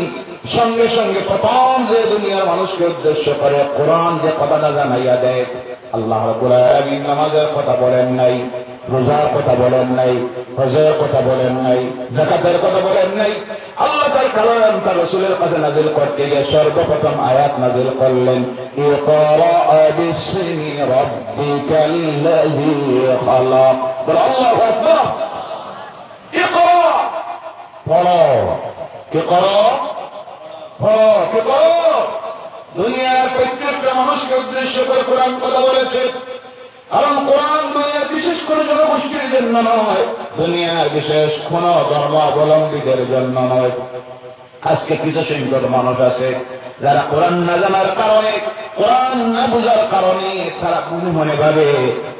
সঙ্গে সঙ্গে প্রথম যে দুনিয়ার মানুষকে উদ্দেশ্য করে কোরআন যে কথাটা জানাইয়া দেয়, আল্লাহ রাব্বুল আলামিন নামাজের কথা বলেন নাই, রোজার কথা বলেন নাই, হজের কথা বলেন নাই, যাকাতের কথা বলেন নাই। আল্লাহ তার কালাম তার রাসূলের কাছে নাযিল করতে গিয়ে সর্বপ্রথম আয়াত নাযিল করলেন, ইকরা বিসমি রাব্বিকাল্লাযী খালাক। বলো আল্লাহু আকবার। ইকরা, পড়ো। কি করো? পড়ো। কি করো? দুনিয়ার প্রত্যেকটা মানুষকে উদ্দেশ্য করে কোরআন কথা বলেছে। কারণ কোরআন দুনিয়ার বিশেষ করে জনগোষ্ঠীর জন্য নয়, দুনিয়ার বিশেষ কোন ধর্মাবলম্বীদের জন্য নয়। আজকে কিছু সংখ্যক মানুষ আছে যারা কোরআন না জানার কারণে, কোরআন না বুঝার কারণে তারা মনে ভাবে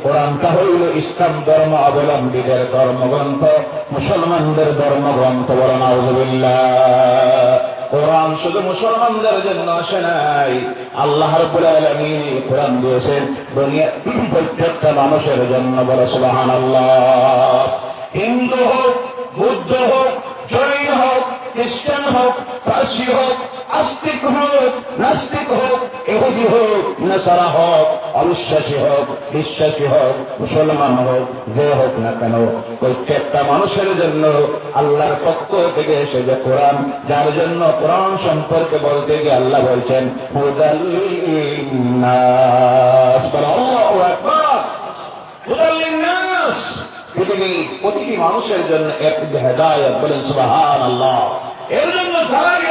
কোরআনটা হইল ইসলাম ধর্ম অবলম্বীদের ধর্মগ্রন্থ, মুসলমানদের ধর্মগ্রন্থ। বলেন নাউযুবিল্লাহ। কোরআন শুধু মুসলমানদের জন্য আসে নাই, আল্লাহ রাব্বুল আলামিন কোরআন দিয়েছেন দুনিয়ার প্রত্যেকটা মানুষের জন্য। বলে সুবহানাল্লাহ। হিন্দু হোক, বুদ্ধ হোক, জৈন হোক, খ্রিস্টান হোক, পারসি হোক, আস্তিক হোক, নাস্তিক হোক, ইহুদি হোক, নাসারা হোক, অবিশ্বাসী হোক, বিশ্বাসী হোক, মুসলমান হোক, যে হোক না কেন, প্রত্যেকটা মানুষের জন্য আল্লাহর পক্ষ থেকে এসে যে কোরআন, যার জন্য কোরআন সম্পর্কে বলতে গিয়ে আল্লাহ বলছেন হুদাল লিন্নাস। আল্লাহু আকবার। হুদাল লিন্নাস, পৃথিবীর প্রতিটি মানুষের জন্য একটি হেদায়েত। বলেন সুবহানাল্লাহ। এর জন্য যারাই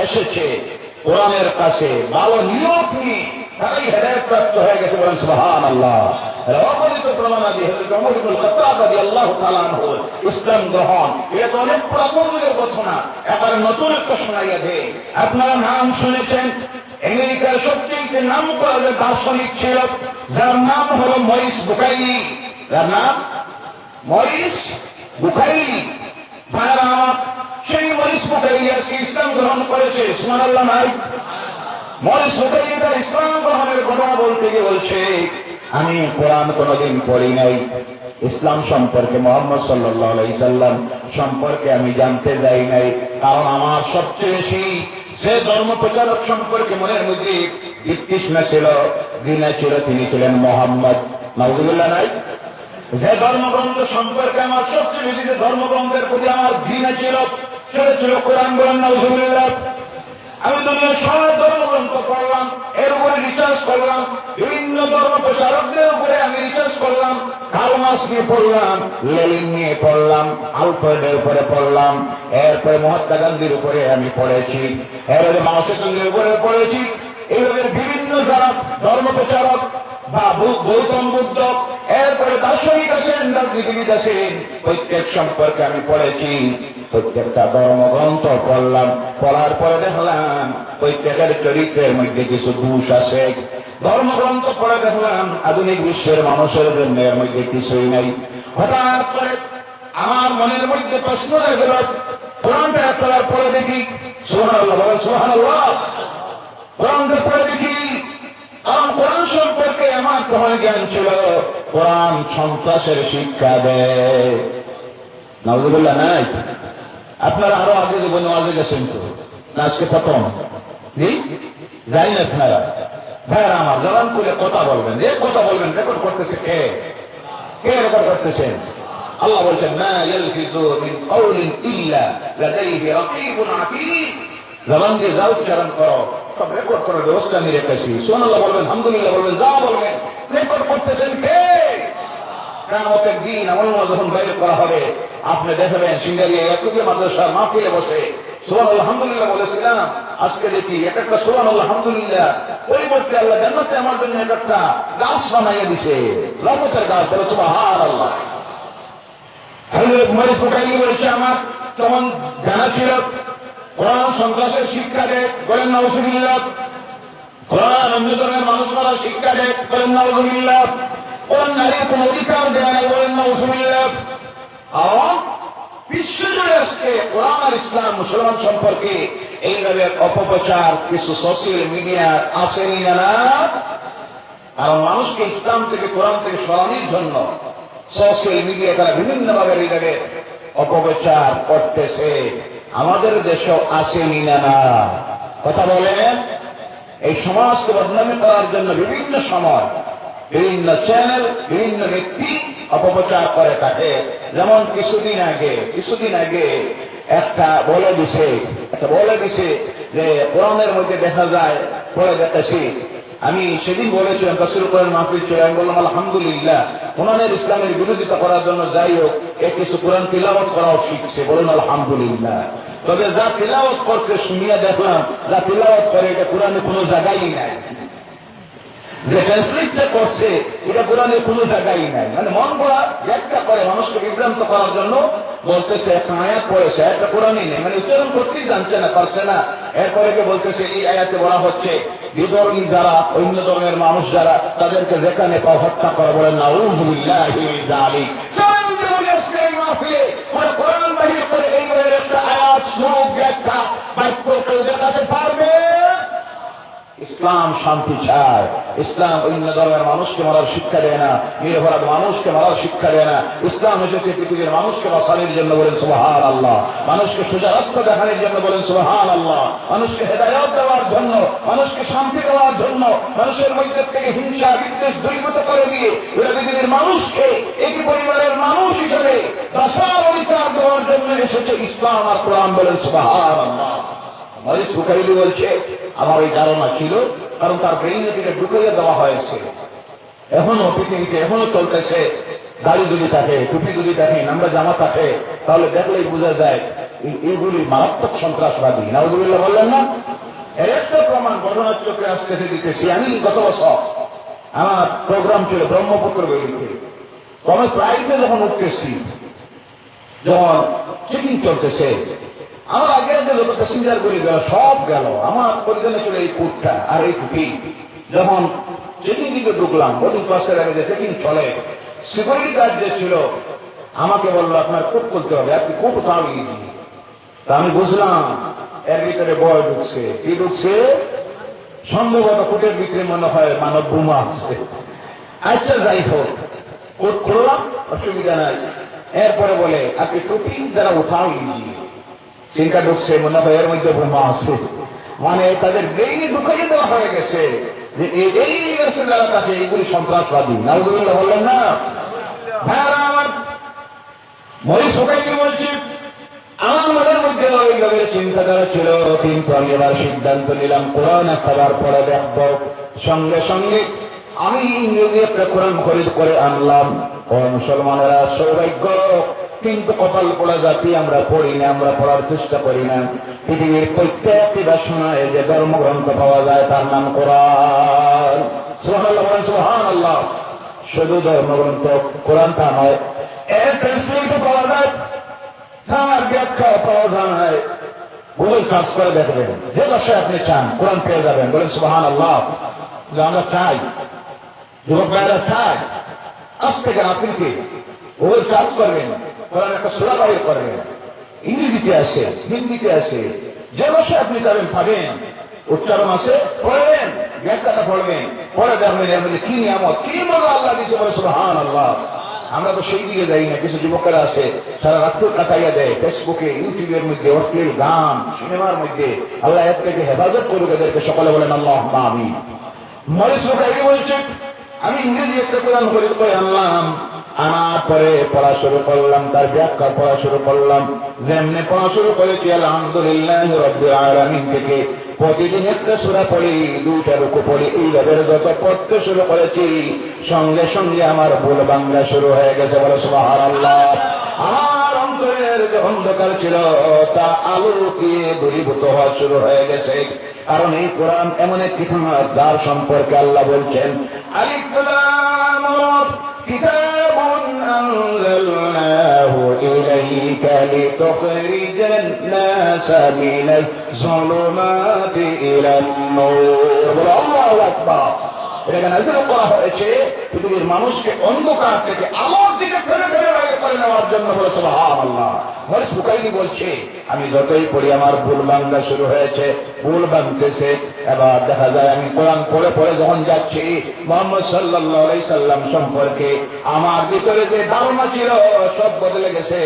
এসেছে কোরআনের কাছে ভালো নিয়ত নিয়ে তারাই হেদায়েত প্রাপ্ত হয়ে গেছে। বলেন সুবহানাল্লাহ। অপরিত প্রমাণাদি হযরত ওমর ইবনে খাত্তাব রাদিয়াল্লাহু তাআলা আনহু ইসলাম গ্রহণ, এটা তো অনেক পুরাতন যুগের ঘটনা, এবার নতুন একটা শোনাইয়া দেয়। আপনারা নাম শুনেছেন, আমেরিকার সবচেয়ে নাম করা যে দার্শনিক ছিল, যার নাম হলো মরিস বুকাইলি। যার নাম মরিস বুকাইলি। ভাইরা আমার, সেই মরিস বুকাইলি আজকে ইসলাম গ্রহণ করেছে। সুবহানাল্লাহ নাই? মরিস বুকাইলি তার ইসলাম গ্রহণের ঘটনা বলতে গিয়ে বলছে, আমি কোরআন কোনদিন পড়ি নাই, ইসলাম সম্পর্কে, মুহাম্মদ সাল্লাল্লাহু আলাইহি সাল্লাম সম্পর্কে আমি জানতে যাই নাই, কারণ আমার সবচেয়ে বেশি সে ধর্ম প্রচারক সম্পর্কে মনের মধ্যে বিতৃষ্ণা ছিল, ঘৃণা ছিল, তিনি ছিলেন মুহাম্মদ। নাউযুবিল্লাহ নাই? যে ধর্মগ্রন্থ সম্পর্কে আমার সবচেয়ে বেশি, যে ধর্মগ্রন্থের প্রতি আমার ঘৃণা ছিল, সেটা ছিল কোরআন। বলেন নাউযুবিল্লাহ। আমি দুনিয়ার সব ধর্মগ্রন্থ পড়লাম, এর উপরে রিসার্চ করলাম, বিভিন্ন ধর্ম প্রচারকদের উপরে আমি রিসার্চ করলাম, কার্ল মার্কস নিয়ে পড়লাম, লেনিন নিয়ে পড়লাম, আলফ্রেডের উপরে পড়লাম, এরপরে মহাত্মা গান্ধীর উপরে আমি পড়েছি, এরপরে মাও সেতুংয়ের উপরে পড়েছি। এইভাবে বিভিন্ন যারা ধর্ম প্রচারক বা গৌতম বুদ্ধ, এরপরে দার্শনিক আছেন, রাজনীতিবিদ আছেন, প্রত্যেক সম্পর্কে আমি পড়েছি। প্রত্যেকটা ধর্মগ্রন্থ পড়লাম, পড়ার পরে দেখলাম প্রত্যেকের চরিত্রের মধ্যে কিছু দোষ আছে। ধর্মগ্রন্থ পড়ে দেখলাম আধুনিক বিশ্বের মানুষের জন্য এর মধ্যে কিছুই নাই। হঠাৎ করে আমার মনের মধ্যে প্রশ্ন হয়ে গেল, কোরআনটা একটা পড়ে দেখি। সুবহানাল্লাহ, বলেন সুবহানাল্লাহ। কোরআনটা পড়ে দেখি, কারণ কোরআন সম্পর্কে আমার তখন জ্ঞান ছিল, কোরআন সন্ত্রাসের শিক্ষা দেয়। নাউযুবিল্লাহ নাই? আপনারা আরো আগে জীবনে আগে গেছেন তো না, আজকে প্রথম যাই না আপনারা? ভাইরা আমার, জবান খুলে কথা বলবেন, যে কথা বলবেন। রেকর্ড করতেছে কে? কে রেকর্ড করতেছেন? আল্লাহ বলছেন, মা ইয়ালফিযু মিন কাওলিন ইল্লা লাদাইহি রাকীবুন আতীদ। জবান দিয়ে যা উচ্চারণ করো সব রেকর্ড করার ব্যবস্থা আমি রেখেছি। সুবহানাল্লাহ বলবেন, আলহামদুলিল্লাহ বলবেন, যা বলবেন। রেকর্ড করতেছেন কে? কিয়ামতের দিন আমলনামা যখন বাইর করা হবে, আপনি দেখবেন সিঙ্গারিয়া ইয়াকুবিয়া মাদ্রাসার মাহফিলে বসে সুবহানাল্লাহ আলহামদুলিল্লাহ বলেছিলাম, আজকে দেখি এক একটা সুবহানাল্লাহ আলহামদুলিল্লাহ পরিবর্তে আল্লাহ জান্নাতে আমার জন্য এক একটা গাছ বানাইয়া দিছে, রহমতের গাছ। বলে সুবহানাল্লাহ। হযরত মরিস বুকাইলি বলেছে, আমার তখন জানা ছিল কোরআন সন্ত্রাসের শিক্ষা দেয়। বলেন নাউযুবিল্লাহ। কোরআন অন্য ধরনের মানুষ মারার শিক্ষা দেয়। বলেন নাউযুবিল্লাহ। কোরআন নারীর কোন অধিকার দেয় নাই। বলেন নাউযুবিল্লাহ। বিশ্বজুড়ে আজকে কোরআন আর ইসলাম মুসলমান সম্পর্কে এইভাবে অপপ্রচার কিছু সোশ্যাল মিডিয়া আসেনি না? কারণ মানুষকে ইসলাম থেকে, কোরআন থেকে সরানোর জন্য সোশ্যাল মিডিয়া তারা বিভিন্ন ভাবে এইভাবে অপপ্রচার করতেছে। আমাদের দেশেও আসেনি না? কথা বলেন। এই সমাজকে বদনামি করার জন্য বিভিন্ন সময় বিভিন্ন চ্যানেল, বিভিন্ন ব্যক্তি অপপ্রচার করে থাকে। যেমন কিছুদিন আগে একটা বলে দিছে যে কোরআনের মধ্যে দেখা যায়, পড়ে দেখেছি। আমি সেদিন বলেছিলাম তাফসীর কোরআন মাহফিল ছিল, আমি বললাম আলহামদুলিল্লাহ, কোরআনের ইসলামের বিরোধিতা করার জন্য যাই হোক, কিছু কোরআন তিলাওয়াত করাও শিখছে। বলুন আলহামদুলিল্লাহ। তবে যা তিলাওয়াত করতে শুনিয়া দেখলাম, যা তিলাওয়াত করে এটা কোরআনে কোনো জায়গায় নাই। যে ট্রান্সলেটটা করছে এটা কোরআনের কোন জায়গায় নাই। মানে মন গড়া ব্যাখ্যা করে মানুষকে বিভ্রান্ত করার জন্য বলতেছে, একটা আয়াত পড়েছে, একটা কোরআনই নেই, মানে উচ্চারণ করতেই জানছে না, পারছে না। এরপরে বলতেছে এই আয়াতে বলা হচ্ছে বিধর্মী যারা, অন্য ধর্মের মানুষ যারা, তাদেরকে যেখানে পাও হত্যা করা। বলেন নাউযুবিল্লাহি মিন যালিক। কোরআন বাহির করে এই একটা আয়াত ইসলাম শান্তি চায়। ইসলাম অন্য ধর্মের মানুষকে মারার শিক্ষা দেয় না, নিরপরাধ মানুষকে মারার শিক্ষা দেয় না। ইসলাম এসেছে পৃথিবীর মানুষকে বাঁচানোর জন্য, বলেন সুবহানাল্লাহ। মানুষকে সোজা রাস্তা দেখানোর জন্য, বলেন সুবহানাল্লাহ। মানুষকে হেদায়েত দেওয়ার জন্য, মানুষকে শান্তি দেওয়ার জন্য, মানুষের মধ্যে থেকে হিংসা বিদ্বেষ দূরীভূত করে দিয়ে পৃথিবীর মানুষকে একই পরিবারের মানুষ হিসেবে বাঁচার অধিকার দেওয়ার জন্য এসেছে ইসলাম আর কোরআন, বলেন সুবহানাল্লাহ। মরিস বুখারী বলছে, আমার ওই ধারণা ছিল, কারণ তার ব্রেইনে থেকে ঢুকিয়ে দেওয়া হয়েছে। এখনো পৃথিবীতে এখনো চলতেছে। গাড়ি যদি থাকে, টুপি যদি থাকে, নাম্বার জামা থাকে, তাহলে দেখলেই বোঝা যায় এইগুলি মারাত্মক সন্ত্রাসবাদী। নাউযুবিল্লাহ বললেন না? এর একটা প্রমাণ ঘটনা চোখে আসতেছে দিতেছি। আমি গত বছর আমার প্রোগ্রাম ছিল ব্রহ্মপুত্র বেরিতে, তো আমি ফ্লাইটে যখন উঠতেছি, যখন চেকিং চলতেছে, আমার আগে আগে যত প্যাসেঞ্জার গুলি গেল সব গেল। আমার পরিধানে ছিল এই কোটটা আর এই টুপি। যখন চেকিং দিকে ঢুকলাম, বোর্ডিং পাসের আগে যে চেকিং চলে, সিকিউরিটি গার্ড যে ছিল আমাকে বললো, আপনার কোট করতে হবে, আপনি কোট কামিয়ে দিন। তা আমি বুঝলাম এর ভিতরে বয় ঢুকছে। কি ঢুকছে? সম্ভবত কোটের ভিতরে মনে হয় মানব বোমা আছে। আচ্ছা যাই হোক, কোট করলাম, অসুবিধা নাই। এরপরে বলে, আপনি টুপি যারা উঠাও দিয়ে চিন্তা ঢুকছে, মনে হয় এর মধ্যে বোমা আছে। মানে তাদের ব্রেইনে ঢুকাইয়ে দেওয়া হয়ে গেছে যে এই ইউনিভার্সিটি যারা থাকে এইগুলি সন্ত্রাসবাদী। নাউযুবিল্লাহ বললেন না? ভাইরা আমার, মরিস বুখারী বলছি, আমার মনের মধ্যে ওইভাবে চিন্তাধারা ছিল, কিন্তু আমি এবার সিদ্ধান্ত নিলাম কোরআন একবার পড়ে দেখব। সঙ্গে সঙ্গে আমি ইংরেজি একটা কোরআন খরিদ করে আনলাম। ও মুসলমানেরা, সৌভাগ্য কিন্তু কপাল পোড়া জাতি, আমরা পড়ি না, আমরা পড়ার চেষ্টা করি না। পৃথিবীর প্রত্যেকটি ভাষায় যে ধর্মগ্রন্থ পাওয়া যায় তার নাম কোরআন। সুবহানাল্লাহ, সুবহানাল্লাহ। শুধু ধর্মগ্রন্থ কোরআন তা নয়, এর ট্রান্সলেট পাওয়া যায়, তার ব্যাখ্যা পাওয়া যায়। গুগল সার্চ করে দেখবেন, যে ভাষায় আপনি চান কোরআন পেয়ে যাবেন, বলেন সুবহানাল্লাহ। আমরা চাই, যুবক ভাইরা চাই, আজ থেকে আপনি কি গুগল সার্চ করবেন, কোরআন একটা সূরা বাইর করবেন, ইংরেজিতে আছে, হিন্দিতে আছে, যে ভাষায় আপনি যাবেন পাবেন। উচ্চারণ আছে, পড়বেন, ব্যাখ্যাটা পড়বেন, পড়ে দেখবেন এর মধ্যে কি নিয়ামত, কি মজা আল্লাহ দিয়েছে, বলে সুবহানাল্লাহ। আমরা তো সেই দিকে যাই না। কিছু যুবকেরা আছে সারা রাত্র কাটাইয়া দেয় ফেসবুকে, ইউটিউবের মধ্যে, অশ্লীল গান, সিনেমার মধ্যে। আল্লাহ এর থেকে হেফাজত করুক এদেরকে, সকলে বলেন আল্লাহুম্মা আমিন। মরিস বুখারী বলছে, আমি ইংরেজি একটা কোরআন খরিদ করে আনলাম। আনার পরে পড়া শুরু করলাম, তার ব্যাখ্যা পড়া শুরু করলাম। যেমনি পড়া শুরু করেছি আলহামদুলিল্লাহ রাব্বিল আলামিন থেকে প্রতিদিন একটা সূরা পড়ি, দুইটা রুকু পড়ি, এইভাবে যত পড়তে শুরু করেছি, সঙ্গে সঙ্গে আমার ভুল বাংলা শুরু হয়ে গেছে, বলে সুবহানাল্লাহ। আমার অন্তরের যে অন্ধকার ছিল তা আলোকিয়ে দূরীভূত হওয়া শুরু হয়ে গেছে। কারণ এই কোরআন এমন একটি কিতাব যার সম্পর্কে আল্লাহ বলছেন, আলিফ লাম রা, কিতাবুন আনজালনাহু ইলাইকা লিতুখরিজান নাসা মিনাজ যুলুমাতি ইলান নূর। আল্লাহু আকবার। এটা নাযিল করা হয়েছে পৃথিবীর মানুষকে অন্ধকার থেকে আলোর দিকে ফেলে ফেলে বাইরে করে নেওয়ার জন্য, বলে সুবহানাল্লাহ। মরিস বুখারী বলছে, আমি যতই পড়ি আমার ভুল বাংলা শুরু হয়েছে, ভুল বাংতেছে। এবার দেখা যায় আমি কোরআন পড়ে পড়ে যখন যাচ্ছি, মুহাম্মদ সাল্লাল্লাহু আলাইহি সাল্লাম সম্পর্কে আমার ভিতরে যে ধারণা ছিল সব বদলে গেছে।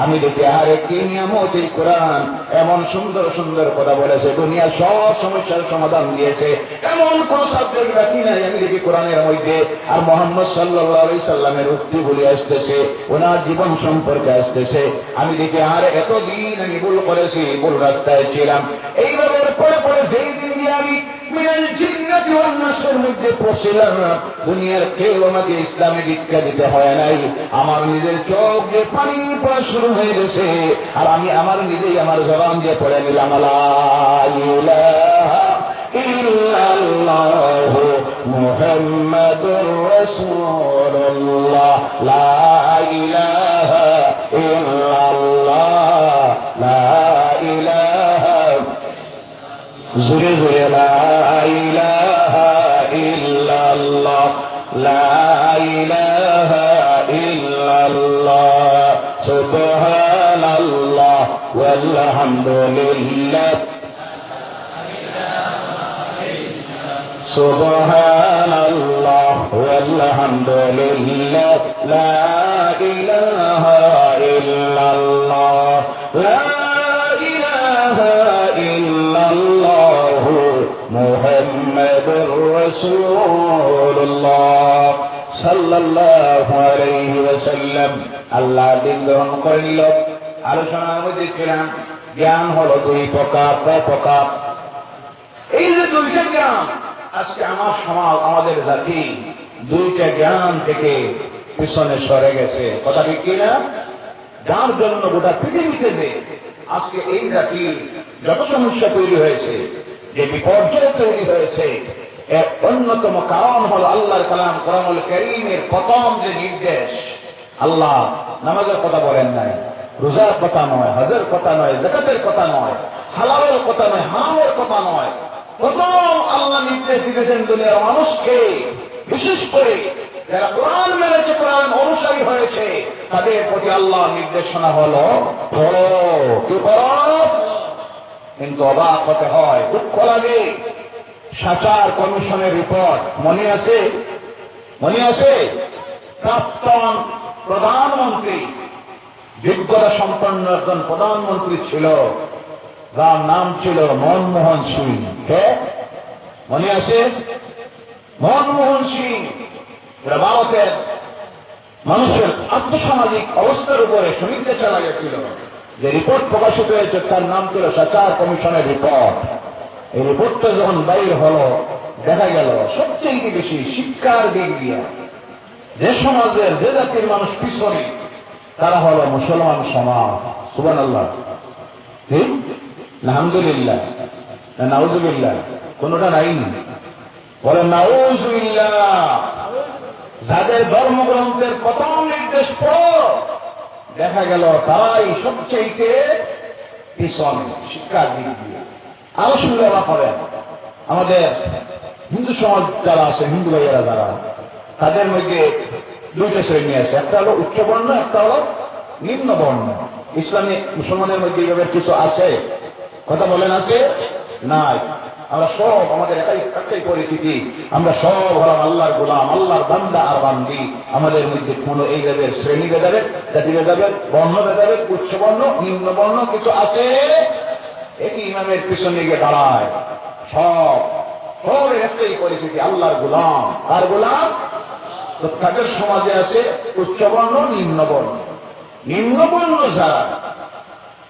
আমি দেখি আরে কি নিয়ামত এই কোরআন, এমন সুন্দর সুন্দর কথা বলেছে, দুনিয়ার সব সমস্যার সমাধান দিয়েছে, এমন কোন সাবজেক্ট বাকি নাই আমি দেখি কোরআনের মধ্যে। আর মুহাম্মদ সাল্লাল্লাহু আলাইহি সাল্লামের উক্তি বলে আসতেছে, ওনার জীবন সম্পর্কে আসতেছে। আমি দেখি আর এতদিন আমি ভুল করেছি, ভুল রাস্তায় ছিলাম। এইভাবে পড়ে পড়ে সেই দিন দিয়ে আমি মিনাল জিন্নাতি ওয়ান নাসের মধ্যে পৌঁছলাম। দুনিয়ার কেউ আমাকে ইসলামে দীক্ষা দিতে হয় নাই। আমার নিজের চোখ দিয়ে পানি পড়া শুরু হয়ে গেছে, আর আমি আমার নিজেই আমার জবান দিয়ে পড়ে নিলাম, লা ইলাহা ইল্লাল্লাহু মুহাম্মাদুর রাসূলুল্লাহ, লা ইলাহা ইল্লাল্লাহ, লা ইলাহা, জোরে জোরে, লা ইলাহা ইল্লাল্লাহ, লা ইলাহা ইল্লাল্লাহ, সুবহানাল্লাহ ওয়ালহামদুলিল্লাহ। সুবহানাল্লাহ ওয়ালহামদুলিল্লাহ লা ইলাহা ইল্লাল্লাহ লা ইলাহা ইল্লাল্লাহ মুহাম্মাদুর রাসূলুল্লাহ সাল্লাল্লাহু আলাইহি ওয়াসাল্লাম। আল্লাহ দিন গ্রহণ করিল। আলোচনার মধ্যে ছিলাম জ্ঞান হলো দুই প্রকার, কয় প্রকার? এই যে দুইটা জ্ঞান, আজকে আমার সমাজ, আমাদের জাতি দুইটা জ্ঞান থেকে পিছনে সরে গেছে। কথা ঠিক কিনা? যার জন্য গোটা পৃথিবীতে যে আজকে এই জাতির যত সমস্যা তৈরি হয়েছে, যে বিপর্যয় তৈরি হয়েছে, এর অন্যতম কারণ হল আল্লাহর কালাম কোরআনুল কারীমের প্রথম যে নির্দেশ। আল্লাহ নামাজের কথা বলেন নাই, রোজার কথা নয়, হজের কথা নয়, যাকাতের কথা নয়, হালালের কথা নয়, হারামের কথা নয়। প্রথম আল্লাহ নির্দেশ দিতেছেন দুনিয়ার মানুষকে, বিশেষ করে যারা কোরআন মেনেছে, কোরআন অনুসারী হয়েছে, তাদের প্রতি আল্লাহ নির্দেশনা হলো পড়ো, কি করো। কিন্তু অবাক হতে হয়, দুঃখ লাগে। সাচার কমিশনের রিপোর্ট মনে আছে? মনে আছে? প্রাক্তন প্রধানমন্ত্রী, যোগ্যতা সম্পন্ন একজন প্রধানমন্ত্রী ছিল, যার নাম ছিল মনমোহন সিং। কে মনে আছে? মনমোহন সিং ভারতের মানুষের আর্থসামাজিক অবস্থার উপরে সমীক্ষা চালা গেছিল। যে রিপোর্ট প্রকাশিত হয়েছে তার নাম ছিল সাচার কমিশনের রিপোর্ট। এই রিপোর্টটা যখন বাইর হলো, দেখা গেল সবচেয়ে বেশি শিক্ষার দিক দিয়ে যে সমাজের, যে জাতির মানুষ পিছনে, তারা হলো মুসলমান সমাজ। সুবহানাল্লাহ। ঠিক? আলহামদুলিল্লাহ না নাউজুবিল্লাহ? কোনটা নাই? বলে নাউজুবিল্লাহ। যাদের ধর্মগ্রন্থের প্রথম নির্দেশ পড়ো, দেখা গেল তারাই সবচেয়ে পিছনে শিক্ষার দিক দিয়ে। আরো শুনলে অবাক হবেন, আমাদের হিন্দু সমাজ যারা আছে, হিন্দু ভাইয়েরা যারা, তাদের মধ্যে দুইটা শ্রেণী আছে, একটা হলো উচ্চ বর্ণ, একটা হলো নিম্ন বর্ণ। ইসলামী মুসলমানের মধ্যে এইভাবে কিছু আছে? কথা বলেন, আছে? নাই। আমরা সব, আমাদের একটাই পরিস্থিতি, আমরা সব হলাম আল্লাহর গোলাম, আল্লাহর বান্দা আর বান্দি। আমাদের মধ্যে কোন এইভাবে শ্রেণী ভেদাভেদ, জাতি ভেদাভেদ, বর্ণ ভেদাভেদ, উচ্চ বর্ণ, নিম্ন বর্ণ কিছু আছে? একই ইমামের পিছনে গিয়ে দাঁড়ায়। সবের একটাই পরিস্থিতি, আল্লাহর গোলাম। আর গোলাম তো তাদের সমাজে আছে উচ্চ বর্ণ, নিম্ন বর্ণ। নিম্ন বর্ণ যারা,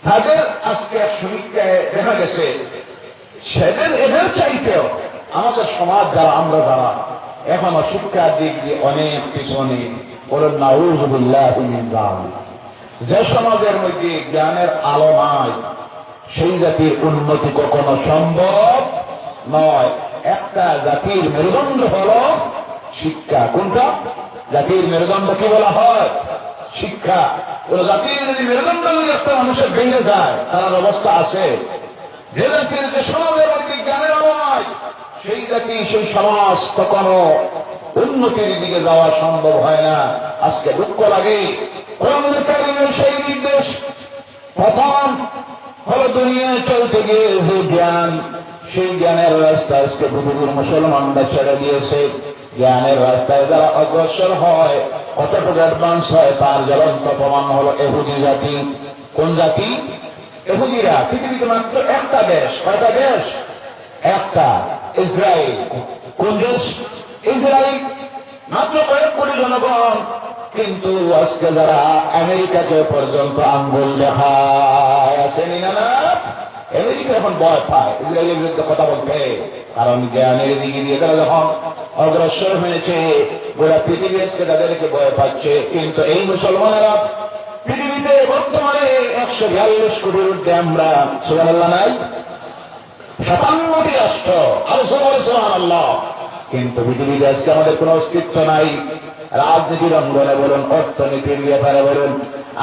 তাদের আজকে সমীক্ষায় দেখা গেছে সেদের এদের চাইতেও আমাদের সমাজ যারা, আমরা যারা এখনো শিক্ষার দিক দিয়ে অনেক পিছনে। বলেন নাউযুবিল্লাহি মিন যালিক। যে সমাজের মধ্যে জ্ঞানের আলো নাই, সেই জাতির উন্নতি কখনো সম্ভব নয়। একটা জাতির মেরুদণ্ড হল শিক্ষা। কোনটা? জাতির মেরুদণ্ড কি বলা হয়? শিক্ষা। কোন জাতির যদি মেরুদণ্ড যদি একটা মানুষের ভেঙে যায়, তার অবস্থা আছে। যে জাতির, যে সমাজের মধ্যে জ্ঞানের অভাব, সেই জাতি, সেই সমাজ কখনো উন্নতির দিকে যাওয়া সম্ভব হয় না। আজকে দুঃখ লাগে, কোরআনুল কারীমের সেই নির্দেশ প্রথম হলো দুনিয়ায় চলতে গিয়ে যে জ্ঞান, সেই জ্ঞানের রাস্তা আজকে পৃথিবীর মুসলমানরা ছেড়ে দিয়েছে। জ্ঞানের রাস্তায় যারা অগ্রসর হয়, কতটুকু অ্যাডভান্স হয়, তার জ্বলন্ত প্রমাণ হলো ইহুদি জাতি। কোন জাতি? ইহুদিরা। পৃথিবীতে মাত্র একটা দেশ। কয়টা দেশ? একটা, ইসরায়েল। কোন দেশ? ইসরায়েল। মাত্র কয়েক কোটি জনগণ, কিন্তু আজকে যারা আমেরিকাকে পর্যন্ত আঙ্গুল দেখায়, আসেনি না? আমেরিকা এখন ভয় পায় ইসরায়েলের বিরুদ্ধে কথা বলতে, কারণ জ্ঞানের দিকে দিয়ে তারা যখন অগ্রসর হয়েছে, গোটা পৃথিবী আজকে তাদেরকে ভয় পাচ্ছে। কিন্তু এই মুসলমানেরা পৃথিবীতে বর্তমানে 142 কোটির ঊর্ধ্বে আমরা, সুবহানাল্লাহ নাই, 57টি রাষ্ট্র, সুবহানাল্লাহ। কিন্তু পৃথিবীতে আজকে আমাদের কোন অস্তিত্ব নাই। রাজনীতির অঙ্গনে বলুন, অর্থনীতির ব্যাপারে বলুন,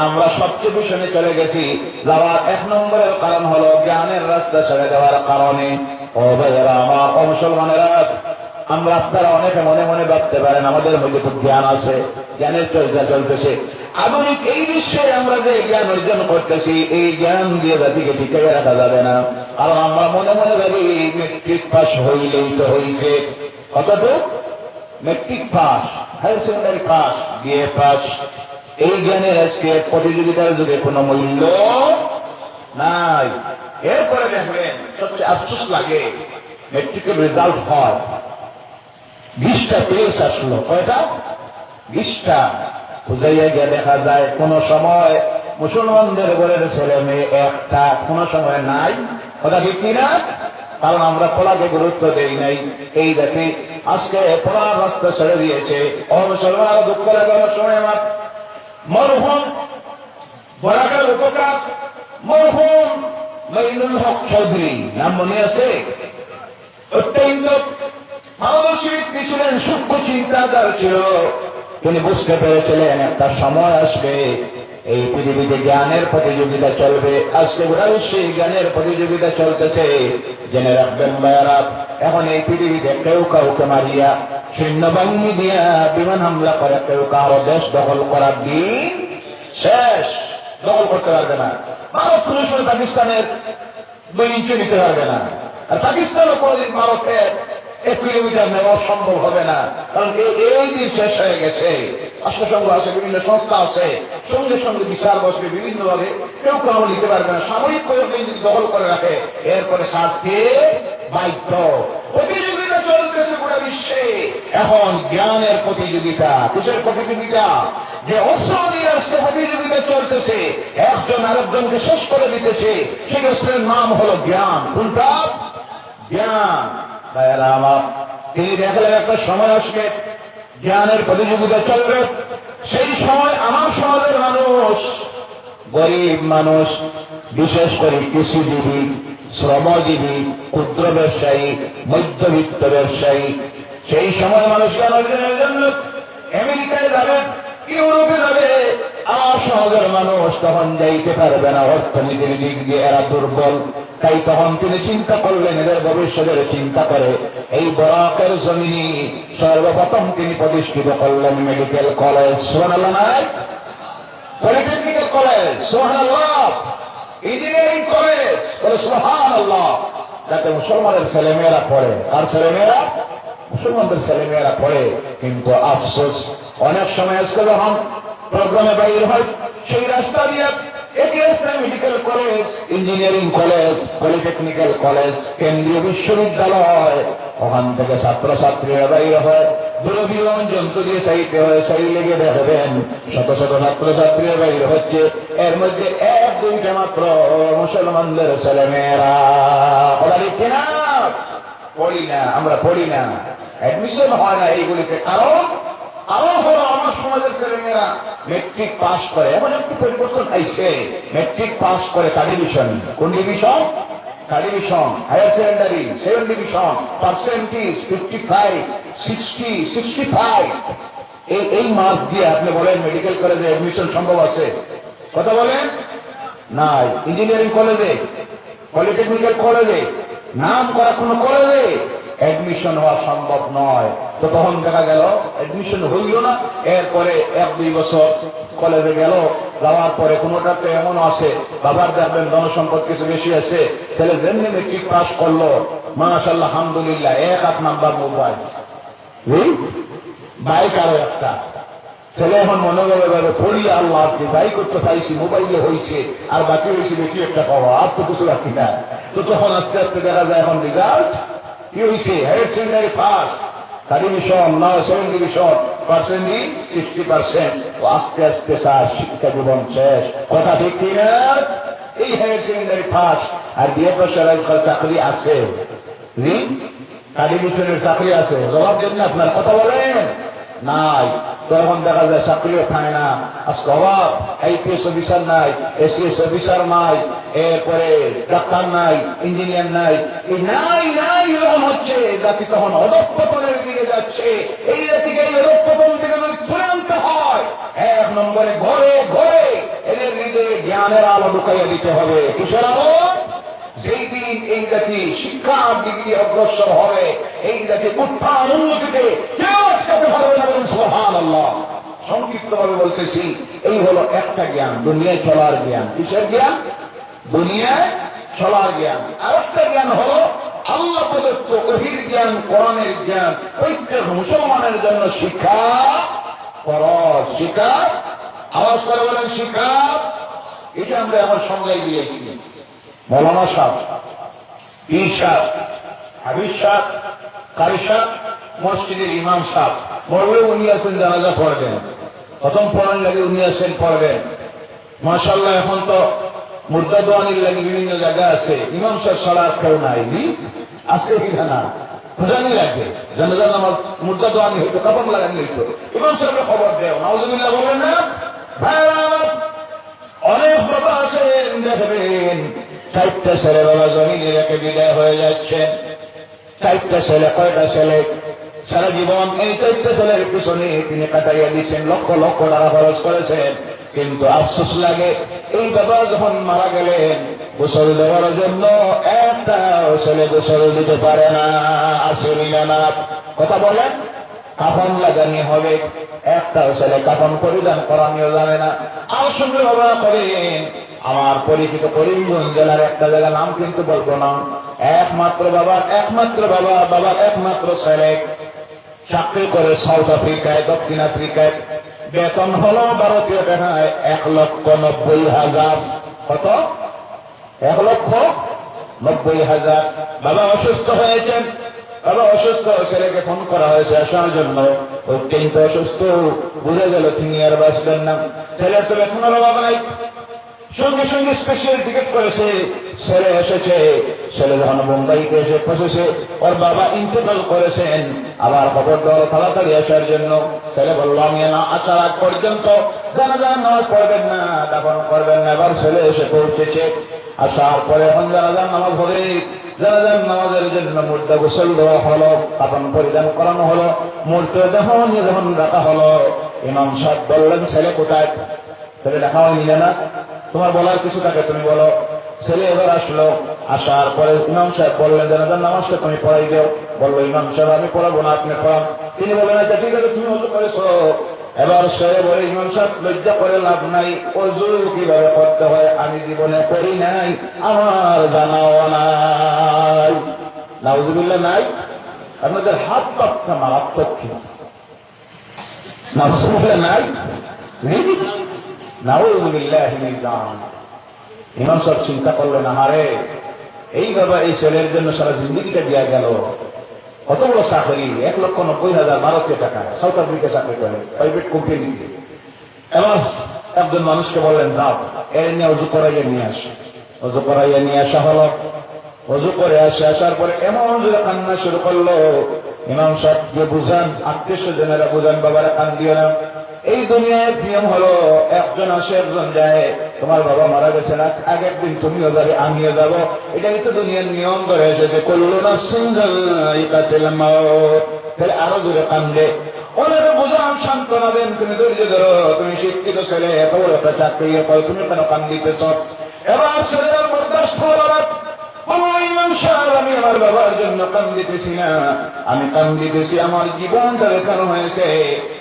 আমরা সবচেয়ে পিছনে চলে গেছি। যাওয়ার এক নম্বরের কারণ হলো জ্ঞানের রাস্তা ছেড়ে দেওয়ার কারণে। ও ভাইয়েরা আমার, ও মুসলমানেরা, আমরা, আপনারা অনেকে মনে মনে ভাবতে পারেন আমাদের মধ্যে তো জ্ঞান আছে, জ্ঞানের চর্চা চলতেছে। আধুনিক এই বিশ্বে আমরা যে জ্ঞান অর্জন করতেছি, এই জ্ঞান দিয়ে জাতিকে টিকিয়ে রাখা যাবে না। কারণ আমরা মনে মনে ভাবি মেট্রিক পাস হইলেই তো হইছে, কতটুকু? Matric pass, higher secondary pass, BA pass. এই জ্ঞানের আজকে প্রতিযোগিতার যুগে কোনো মূল্য নাই। এরপরে দেখবেন সবচেয়ে আফসোস লাগে, মেট্রিকের রেজাল্ট হয় 20টা পেজ আসলো। কয়টা? 20টা। বুঝাইয়া গিয়ে দেখা যায় কোন সময় মুসলমানদের ঘরের ছেলে মেয়ে একটা, কোন সময় নাই। কথা ঠিক কিনা? কারণ আমরা পড়াকে গুরুত্ব দেই নাই। এই দেখে আজকে পড়ার রাস্তা ছেড়ে দিয়েছে। ও মুসলমান, দুঃখ লাগে আমার সময়। আমার মরহুম বরাকার উপকার মরহুম মঈনুল হক চৌধুরী, নাম মনে আছে? অত্যন্ত পারদর্শী ব্যক্তি ছিলেন, সূক্ষ্ম চিন্তাধার ছিল। তিনি বুঝতে পেরেছিলেন একটা সময় আসবে এই পৃথিবীতে জ্ঞানের প্রতিযোগিতা চলবে। আজকে গোটা বিশ্বে জ্ঞানের প্রতিযোগিতা চলতেছে। জেনে রাখবেন ভাইয়ারা, এখন এই পৃথিবীতে কেউ কাউকে মারিয়া সৈন্যবাহিনী দিয়া বিমান হামলা করে কেউ কারো দেশ দখল করার দিন শেষ। দখল করতে পারবে না। ভারত কোনো সময় পাকিস্তানের 2 ইঞ্চি নিতে পারবে না। আর পাকিস্তানও কোনদিন ভারতের 1 কিলোমিটার নেওয়া সম্ভব হবে না। কারণ এই দিন শেষ হয়ে গেছে। রাষ্ট্রসংঘ আছে, বিভিন্ন সংস্থা আছে, সঙ্গে সঙ্গে বিচার বসবে বিভিন্ন ভাবে। কেউ কারো নিতে পারবে না। সাময়িক কয়েকদিন যদি দখল করে রাখে, এরপরে স্বার্থে বাধ্য। প্রতিযোগিতা চলতেছে গোটা বিশ্বে। এখন জ্ঞানের প্রতিযোগিতা। কিসের প্রতিযোগিতা? যে অস্ত্র নিয়ে আসতে প্রতিযোগিতা চলতেছে, একজন আরেকজনকে শেষ করে দিতেছে। সেই অস্ত্রের নাম হলো জ্ঞান। কোনটা? জ্ঞান। ভাইয়েরা আমার, তিনি দেখলেন একটা সময় আসবে জ্ঞানের প্রতিযোগিতা চলবে। সেই সময় আমার সমাজের মানুষ, গরিব মানুষ, বিশেষ করে কৃষিজীবী, শ্রমজীবী, ক্ষুদ্র ব্যবসায়ী, মধ্যবিত্ত ব্যবসায়ী, সেই সময় মানুষ জ্ঞান অর্জনের জন্য আমেরিকায় যাবে, ইউরোপে যাবে। আমার সমাজের মানুষ তখন যাইতে পারবে না। অর্থনীতির দিক দিয়ে এরা দুর্বল। তাই তখন তিনি চিন্তা করলেন, এদের ভবিষ্যতের চিন্তা করে এই বরাকের জমিনে সর্বপ্রথম তিনি প্রতিষ্ঠিত করলেন মেডিকেল কলেজ। সুবহানাল্লাহ নাই? পলিটেকনিক্যাল কলেজ, সুবহানাল্লাহ। ইঞ্জিনিয়ারিং কলেজ, বলে সুবহানাল্লাহ। যাতে মুসলমানের ছেলেমেয়েরা পড়ে। আর ছেলেমেয়েরা? মুসলমানদের ছেলেমেয়েরা পড়ে। কিন্তু আফসোস, অনেক সময় আজকে যখন প্রোগ্রামে বাইর হয়, সেই রাস্তা দিয়ে একই রাস্তায় medical college, engineering college, polytechnical college, কেন্দ্রীয় বিশ্ববিদ্যালয়, ওখান থেকে ছাত্রছাত্রীরা বাইর হয়। দূরবীন যন্ত্র দিয়ে চাইতে হয়, চাই লেগে দেখবেন শত শত ছাত্রছাত্রীরা বাইর হচ্ছে। এর মধ্যে 1-2টা মাত্র মুসলমানদের ছেলে মেয়েরা। ওরা লিখছে না, পড়ি না, আমরা পড়ি না, অ্যাডমিশন হয় না এইগুলিতে। কারণ আরো হলো আমার সমাজের ছেলেমেয়েরা মেট্রিক পাস করে। এমন একটু পরিবর্তন আইছে, মেট্রিক পাস করে থার্ড ডিভিশন। কোন ডিভিশন? Third division. Higher secondary 7 division. Percentage 55, 60, 65। এই মার্ক দিয়ে আপনি বলেন মেডিকেল কলেজে অ্যাডমিশন সম্ভব আছে? কথা বলেন নাই। ইঞ্জিনিয়ারিং কলেজে, পলিটেকনিক্যাল কলেজে, নাম করা কোন কলেজে অ্যাডমিশন হওয়া সম্ভব নয়। তো তখন দেখা গেল অ্যাডমিশন হইল না। এরপরে 1-2 বছর কলেজে গেল, যাওয়ার পরে কোনোটাতে এমন আছে, বাবার দেখবেন ধনসম্পদ কিছু বেশি আছে, ছেলে যেমনি মেট্রিক পাস করলো, মাশাআল্লাহ আলহামদুলিল্লাহ, 1 নাম্বার মোবাইল, বাইক আরো একটা। ছেলে এখন মনে করে পড়ি আল্লাহ বাইক করতে পাইছি, মোবাইলে হয়েছে, আর বাকি হয়েছে বেশি একটা পাওয়া, আর তো কিছু রাখি না। তো তখন আস্তে আস্তে দেখা যায় এখন রেজাল্ট কি হয়েছে? Higher secondary pass, third division, 7 division, percentage 60%। আস্তে আস্তে তার শিক্ষা জীবন শেষ। কথা ঠিক কিনা? এই হায়ার সেকেন্ডারি পাস আর বিয়ে পাশের আজকাল চাকরি আছে, থার্ড ডিভিশনের চাকরি আছে, জবাব দেন না, আপনার কথা বলেন নাই। তো এখন দেখা যায় চাকরিও খায় না। আজকে অভাব, আইপিএস অফিসার নাই, এসিএস অফিসার নাই, এরপরে ডাক্তার নাই, ইঞ্জিনিয়ার নাই, এই নাই নাই এরকম হচ্ছে। জাতি তখন অধঃপতনের দিকে যাচ্ছে। এই জাতিকে এই অধঃপতন থেকে যদি তুলে আনতে হয়, 1 নম্বরে ঘরে ঘরে এদের হৃদয়ে জ্ঞানের আলো ঢুকাইয়া দিতে হবে। কিসের আলো? যেই দিন এই জাতি শিক্ষার দিক দিয়ে অগ্রসর হবে, এই জাতি উত্থান উন্নতিতে কেউ আটকাতে পারবে না। সুবহানাল্লাহ। সংক্ষিপ্ত ভাবে বলতেছি, এই হলো একটা জ্ঞান, দুনিয়ায় চলার জ্ঞান। কিসের জ্ঞান? দুনিয়ায় চলার জ্ঞান। আর একটা জ্ঞান হলো আল্লাহ প্রদত্ত ওহীর জ্ঞান, কোরআনের জ্ঞান প্রত্যেক মুসলমানের জন্য শিক্ষা ফরজ। শিক্ষা, আওয়াজ করে বলেন শিক্ষা। এটা আমরা আমার সংজ্ঞায় দিয়েছি। মৌলানা সাহেব, পীর সাহেব, হাবিব সাহেব, কারি সাহেব, মসজিদের ইমাম সাহেব বললে উনি আছেন জানাজা পড়বেন, প্রথম পড়ার লাগে উনি আছেন পড়বেন। মাশাআল্লাহ এখন তো মুর্দা দোয়ানির লাগে বিভিন্ন জায়গা আছে, ইমাম সাহেব ছাড়া আর কেউ নাই, আজকে কিনা না খোঁজানি লাগবে। জানাজার নামাজ মুর্দা দোয়ানি হইতো, কাপড় লাগানি হইতো, ইমাম সাহেবকে খবর দেও। নাউজুবিল্লাহ বলেন না ভাইরা? অনেক বাবা আছেন দেখবেন 4টা ছেলে বাবা জমিনে রেখে বিদায় হয়ে যাচ্ছেন। 4টা ছেলে, কয়টা ছেলে? সারা জীবন এই 4টা ছেলের পিছনে তিনি কাটাইয়া দিচ্ছেন, লক্ষ লক্ষ টাকা খরচ করেছেন। কিন্তু আফসোস লাগে এই বাবা যখন মারা গেলেন গোসল দেওয়ার জন্য একটা ছেলে গোসল দিতে পারে না। আসলে না কথা বলেন, কাফন লাগানি হবে, একটা ছেলে কাফন পরিধান করানিও জানে না। আমার সঙ্গে বাবা করেন আমার পরিচিত করিমগঞ্জ জেলার একটা জায়গার নাম কিন্তু বলবো না, একমাত্র বাবার একমাত্র ছেলে চাকরি করে সাউথ আফ্রিকায়, দক্ষিণ আফ্রিকায়। বেতন হলো ভারতীয় টাকায় 1,90,000। কত? 1,90,000। বাবা অসুস্থ হয়েছেন, বাবা অসুস্থ, ছেলেকে ফোন করা হয়েছে আসার জন্য। ওই কিন্তু অসুস্থ, বুঝে গেল তিনি আর বাঁচবেন না। ছেলের তো বেতনের অভাব নাই, সঙ্গে সঙ্গে স্পেশাল টিকিট করেছে, ছেলে এসেছে। ছেলে যখন মুম্বাইতে এসে পৌঁছেছে, ওর বাবা ইন্তেকাল করেছেন। আবার খবর দেওয়া তাড়াতাড়ি আসার জন্য। ছেলে বলল আমি না আসার আগ পর্যন্ত জানাজার নামাজ পড়বেন না, দাফন করবেন না। এবার ছেলে এসে পৌঁছেছে, আসার পরে এখন জানাজার নামাজ হবে। জানাজার নামাজের জন্য মুর্দা গোসল দেওয়া হলো, কাফন পরিধান করানো হলো, মূর্তি যখন রাখা হলো, ইমাম সাহেব বললেন ছেলে কোথায়? ছেলে দেখা হয়নি না, তোমার বলার কিছু থাকে তুমি বলো। ছেলে এবার আসলো, আসার পরে ইমাম সাহেব বললেন জানাজার নামাজটা তুমি পড়াই দেও। বললো ইমাম সাহেব আমি পড়াবো না, আপনি পড়ান। তিনি বললেন আচ্ছা ঠিক আছে, তুমি ওযু করেছো। এবার ছেলে বলে ইমাম সাহেব লজ্জা করে লাভ নাই, ওযু কিভাবে করতে হয় আমি জীবনে করি নাই, আমার জানাও নাই। নাউযুবিল্লাহ নাই? আপনাদের হাত পাতটা মারাত্মক ছিল, নাউযুবিল্লাহ নাই? নাউযুবিল্লাহ মিন যালিক। ইমাম সাহেব চিন্তা করলেন আহারে এই বাবা এই ছেলের জন্য সারা জিন্দগিটা দেওয়া গেল। কত বড় চাকরি, 1,90,000 ভারতীয় টাকা, সাউথ আফ্রিকা চাকরি করে প্রাইভেট কোম্পানিতে। এবার একজন মানুষকে বললেন যাও এর নিয়ে অজু করাইয়া নিয়ে আসো। অজু করাইয়া নিয়ে আসা হলো। অজু করে আসার পরে এমন জোরে কান্না শুরু করলো। ইমাম সাহেব যে বুঝান, আত্মীয়-স্বজনেরা বুঝান বাবারা কান্দিও না। এই দুনিয়ায় নিয়ম হলো একজন আসে একজন যায়। তোমার বাবা মারা গেছে না, আগের দিন তুমিও যাবে আমিও যাবো, এটাই তো দুনিয়ার নিয়ম ধরে এসেছে। কুল্লু নাফসিন যায়িকাতুল মাউত। তাহলে আরো জোরে কান্দে। ওনাকে বুঝান, সান্ত্বনা দেন, তুমি ধৈর্য ধরো, তুমি শিক্ষিত ছেলে, এত বড় একটা চাকরি পাও, তুমি কেন কান্দিতেছ? এবার ছেলের বরদাস্ত হলো না। ইমাম সাহেব আমি আমার বাবার জন্য কান্দিতেছি না, আমি কান্দিতেছি আমার জীবনটা দেখানো হয়েছে।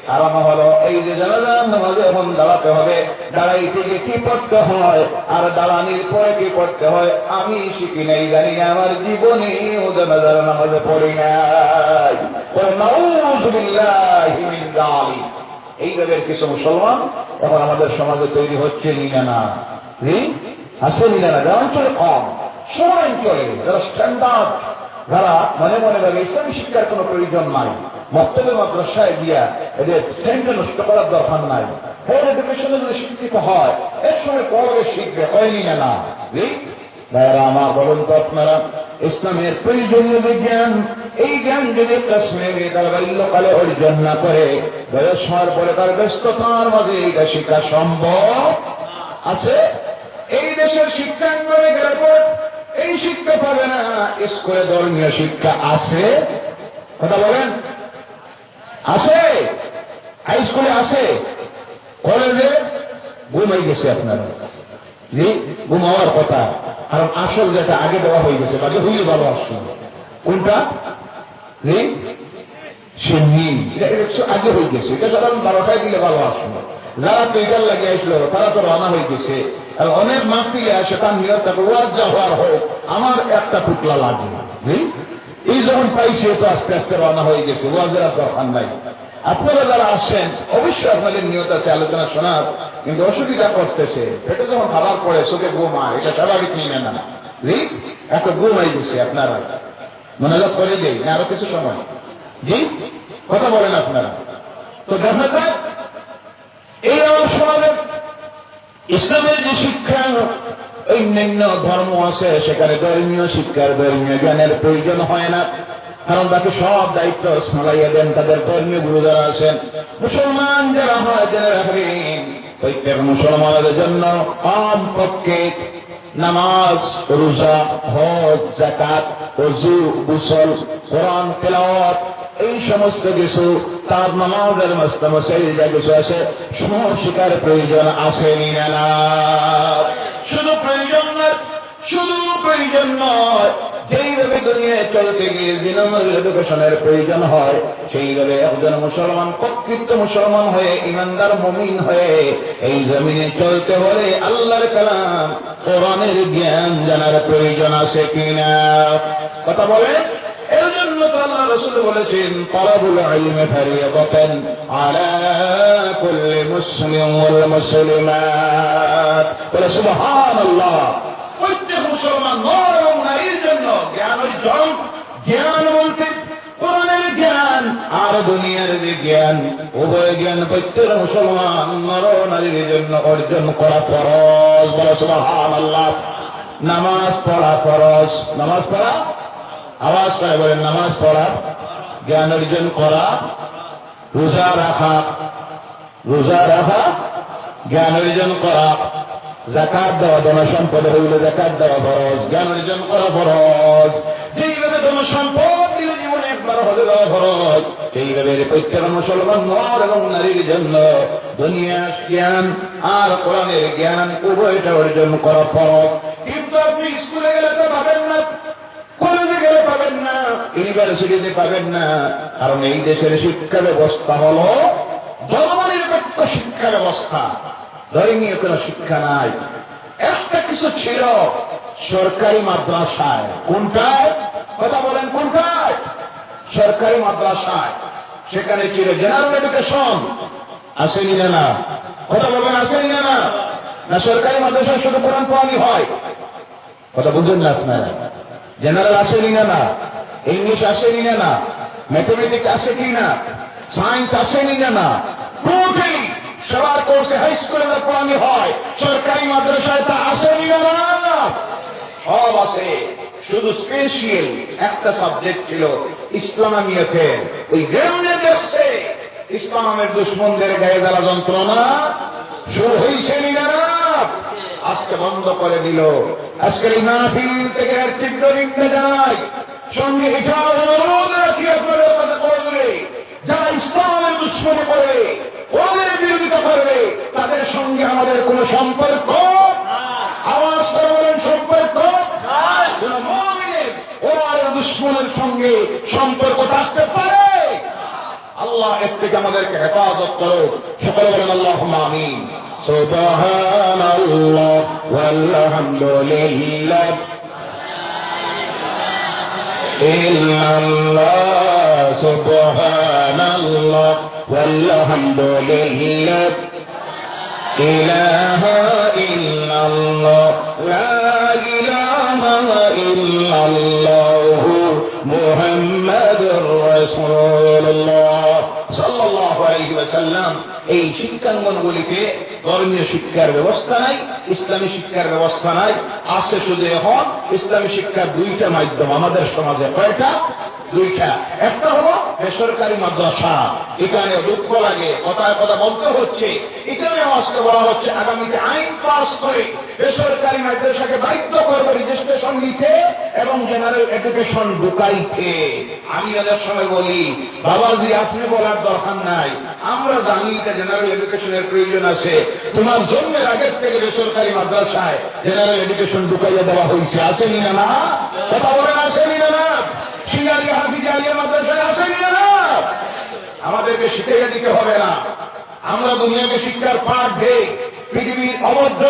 কারণ হলো এই যে জানাজার নামাজে এখন দাঁড়াতে হবে, দাঁড়াইতে গিয়ে কি পড়তে হয় আর দাঁড়ানির পরে কি পড়তে হয় আমি শিখি নাই, জানি না, আমার জীবনে জানাজার নামাজে পড়ি নাই। নাউযুবিল্লাহি মিন যালিক। এইভাবে কিছু মুসলমান এখন আমাদের সমাজে তৈরি হচ্ছে নিনা না, আছে নিনা না, গ্রামাঞ্চলে কম, শহরাঞ্চলে যারা স্ট্যান্ডার্ড, যারা মনে মনে ভাবে ইসলামী শিক্ষার কোন প্রয়োজন নাই, মক্তবে মাদ্রাসায় দিয়া এদের স্ট্যান্ডার্ড নষ্ট করার দরকার নাই। হায়ার এডুকেশনে যদি শিক্ষিত হয় এর সময় পরে শিখবে, হয়নি না। ভাইয়েরা আমার বলুন তো আপনারা, ইসলামের প্রয়োজনীয় যে জ্ঞান, এই জ্ঞান যদি কাশ্মীরে তার বাল্যকালে অর্জন না করে, বয়স হওয়ার পরে তার ব্যস্ততার মাঝে এটা শিক্ষা সম্ভব আছে? এই দেশের শিক্ষাঙ্গনে গেলে পর এই শিক্ষা পাবে না। স্কুলে ধর্মীয় শিক্ষা আছে, কথা বলেন, আছে? হাই স্কুলে আছে, কলেজে ঘুমাই গেছে আপনারা, জি ঘুম হওয়ার কথা। কারণ আসল যেটা আগে দেওয়া হয়ে গেছে, বাকি হইলে ভালো আসছে কোনটা, জি সিন্নি, এটা আগে হয়ে গেছে। এটা সাধারণ 12টায় দিলে ভালো আসলো। যারা তো এটার লাগিয়ে আসলো তারা তো রানা হয়ে গেছে। আর অনেক মাহফিলে আসে তার নিয়ত থাকে ওয়াজ যা হওয়ার হোক, আমার একটা টুকলা লাগে। এই যখন পাইছে তো আস্তে আস্তে রওনা হয়ে গেছে, ওয়াজের আর দরকার নাই। আপনারা যারা আসছেন অবশ্যই আপনাদের নিয়ত আছে আলোচনা শোনার, কিন্তু অসুবিধা করতেছে সেটা যখন খাবার পড়ে চোখে ঘুম হয়, এটা স্বাভাবিক নিয়ে না। একটা ঘুম হয়ে গেছে, আপনারা মনোযোগ করে দেই না আরো কিছু সময়। জি কথা বলেন আপনারা। তো দেখা যায় এই আমার সমাজে ইসলামের যে শিক্ষা, অন্যান্য ধর্ম আছে সেখানে ধর্মীয় শিক্ষার ধর্মীয় জ্ঞানের প্রয়োজন হয় না, কারণ বাকি সব দায়িত্ব সামলাইয়া দেন তাদের ধর্মীয় গুরু যারা আছেন। মুসলমান যারা হয় জেনে রাখবেন, প্রত্যেক মুসলমানদের জন্য কমপক্ষে নামাজ, রোজা, হজ, যাকাত, ওযু, গোসল, কোরআন তেলাওয়াত, এই সমস্ত কিছু তার নামাজের মাসলামাসাইল যা কিছু আছে সময় শিকার প্রয়োজন আছে না? শুধু প্রয়োজন নয়, শুধু প্রয়োজন নয়, যেইভাবে দুনিয়ায় চলতে গিয়ে বিনম্র এডুকেশনের প্রয়োজন হয়, সেইভাবে একজন মুসলমান প্রকৃত মুসলমান হয়ে ইমানদার মুমিন হয়ে এই জমিনে চলতে হলে আল্লাহর কালাম কোরআনের জ্ঞান জানার প্রয়োজন আছে কিনা? কথা বলে। এর জন্য তো আল্লাহ রাসূল বলেছেন, তালাবুল ইলমি ফারিয়াদাতান আলা কুল্লি মুসলিম ওয়াল মুসলিমাত। বলে সুবহানাল্লাহ। প্রত্যেক মুসলমান নর এবং নারীর জন্য জ্ঞান অর্জন, জ্ঞান বলতে কোরআনের জ্ঞান আর দুনিয়ার যে জ্ঞান, উভয় জ্ঞান প্রত্যেক মুসলমান নর নারীর জন্য অর্জন করা ফরজ। বলে সুবহানাল্লাহ। নামাজ পড়া ফরজ। নামাজ পড়া, আওয়াজ করে বলেন, নামাজ পড়া, জ্ঞান অর্জন করা। রোজা রাখা, রোজা রাখা, জ্ঞান অর্জন করা। যাকাত দেওয়া, ধনসম্পদ হইলে যাকাত দেওয়া ফরজ, জ্ঞান অর্জন করা ফরজ। যেইভাবে ধনসম্পদ দিলে জীবনে একবার হলে দেওয়া ফরজ, সেইভাবে প্রত্যেক মুসলমান নর এবং নারীর জন্য দুনিয়ার জ্ঞান আর কোরআনের জ্ঞান উভয়টা অর্জন করা ফরজ। কিন্তু আপনি স্কুলে গেলে তো পাবেন না, কলেজে গেলে পাবেন না, ইউনিভার্সিটিতে পাবেন না, কারণ এই দেশের শিক্ষা ব্যবস্থা হল ধর্মনিরপেক্ষ শিক্ষা ব্যবস্থা, ধর্মীয় কোন শিক্ষা নাই। একটা কিছু ছিল সরকারি মাদ্রাসায়। কোনটায়? কথা বলেন, কোনটায়? সরকারি মাদ্রাসায়। সেখানে ছিল জেনারেল এডুকেশন। আসেনি না? কথা বলেন, আসেনি না? না সরকারি মাদ্রাসায় শুধু কোরআন পড়ানি হয়? কথা বুঝলেন না আপনারা? জেনারেল আসেনি না? ইংলিশ আসেনি না? ম্যাথমেটিক্স আসে কি না? সায়েন্স আসেনি না? টোটালি সবার কোর্সে হাই স্কুলে পড়ানি হয়, সরকারি মাদ্রাসায় তা আসেনি না? সব আছে। শুধু স্পেশাল একটা সাবজেক্ট ছিল ইসলামিয়াতে। ওই গ্রামে দেখছে ইসলামের দুশ্মনদের গায়ে জ্বালা যন্ত্রণা শুরু হয়েছে না? আজকে বন্ধ করে দিল। আজকের এই মাহফিল থেকে তীব্র নিন্দা জানাই, সঙ্গে এটাও অনুরোধ রাখি আপনাদের কাছে করবে, যারা ইসলামের দুশ্মনী করবে, ওদের বিরোধিতা করবে, তাদের সঙ্গে আমাদের কোন সম্পর্ক, আওয়াজ করে বলেন, সম্পর্ক কোন মুমিনের ওর দুশ্মনের সঙ্গে সম্পর্ক থাকতে পারে? আল্লাহ এর থেকে আমাদেরকে হেফাজত করো। সকলে বলেন আল্লাহুম্মা আমিন। সুবহানাল্লাহ ওয়ালহামদুলিল্লাহ ইল্লাল্লাহ, সুবহানাল্লাহ ওয়ালহামদুলিল্লাহ ইলাহা ইল্লাল্লাহ লা ইলাহা ইল্লাল্লাহু মুহাম্মাদুর রাসূলুল্লাহ সাল্লাল্লাহু আলাইহি ওয়াসাল্লাম। এই শিক্ষাঙ্গনগুলিতে ধর্মীয় শিক্ষার ব্যবস্থা নাই, ইসলামী শিক্ষার ব্যবস্থা নাই। আছে শুধু এখন ইসলামী শিক্ষার দুইটা মাধ্যম আমাদের সমাজে। কয়টা? দুইটা। একটা হলো বেসরকারি মাদ্রাসা। এখানে দুঃখ লাগে, কথায় কথা বলতে হচ্ছে, এখানে আজকে বলা হচ্ছে আগামীতে আইন পাস করে বেসরকারি মাদ্রাসাকে বাধ্য করবে রেজিস্ট্রেশন নিতে এবং জেনারেল এডুকেশন ঢুকাইতে। আমি এদের সময় বলি, বাবাজি আপনি বলার দরকার নাই, আমরা জানি এটা জেনারেল এডুকেশনের প্রয়োজন আছে। তোমার জন্মের আগের থেকে বেসরকারি মাদ্রাসায় জেনারেল এডুকেশন ঢুকাইয়া দেওয়া হয়েছে। আসেনি না? কথা বলেন, আসেনি না? শিয়ারিয়া হাফিজারিয়া মাদ্রাসায় আসেনি না? আমাদেরকে শিখাইয়া দিতে হবে না। আমরা দুনিয়াকে শিক্ষার পাঠ দেই। পৃথিবীর অবদ্ধ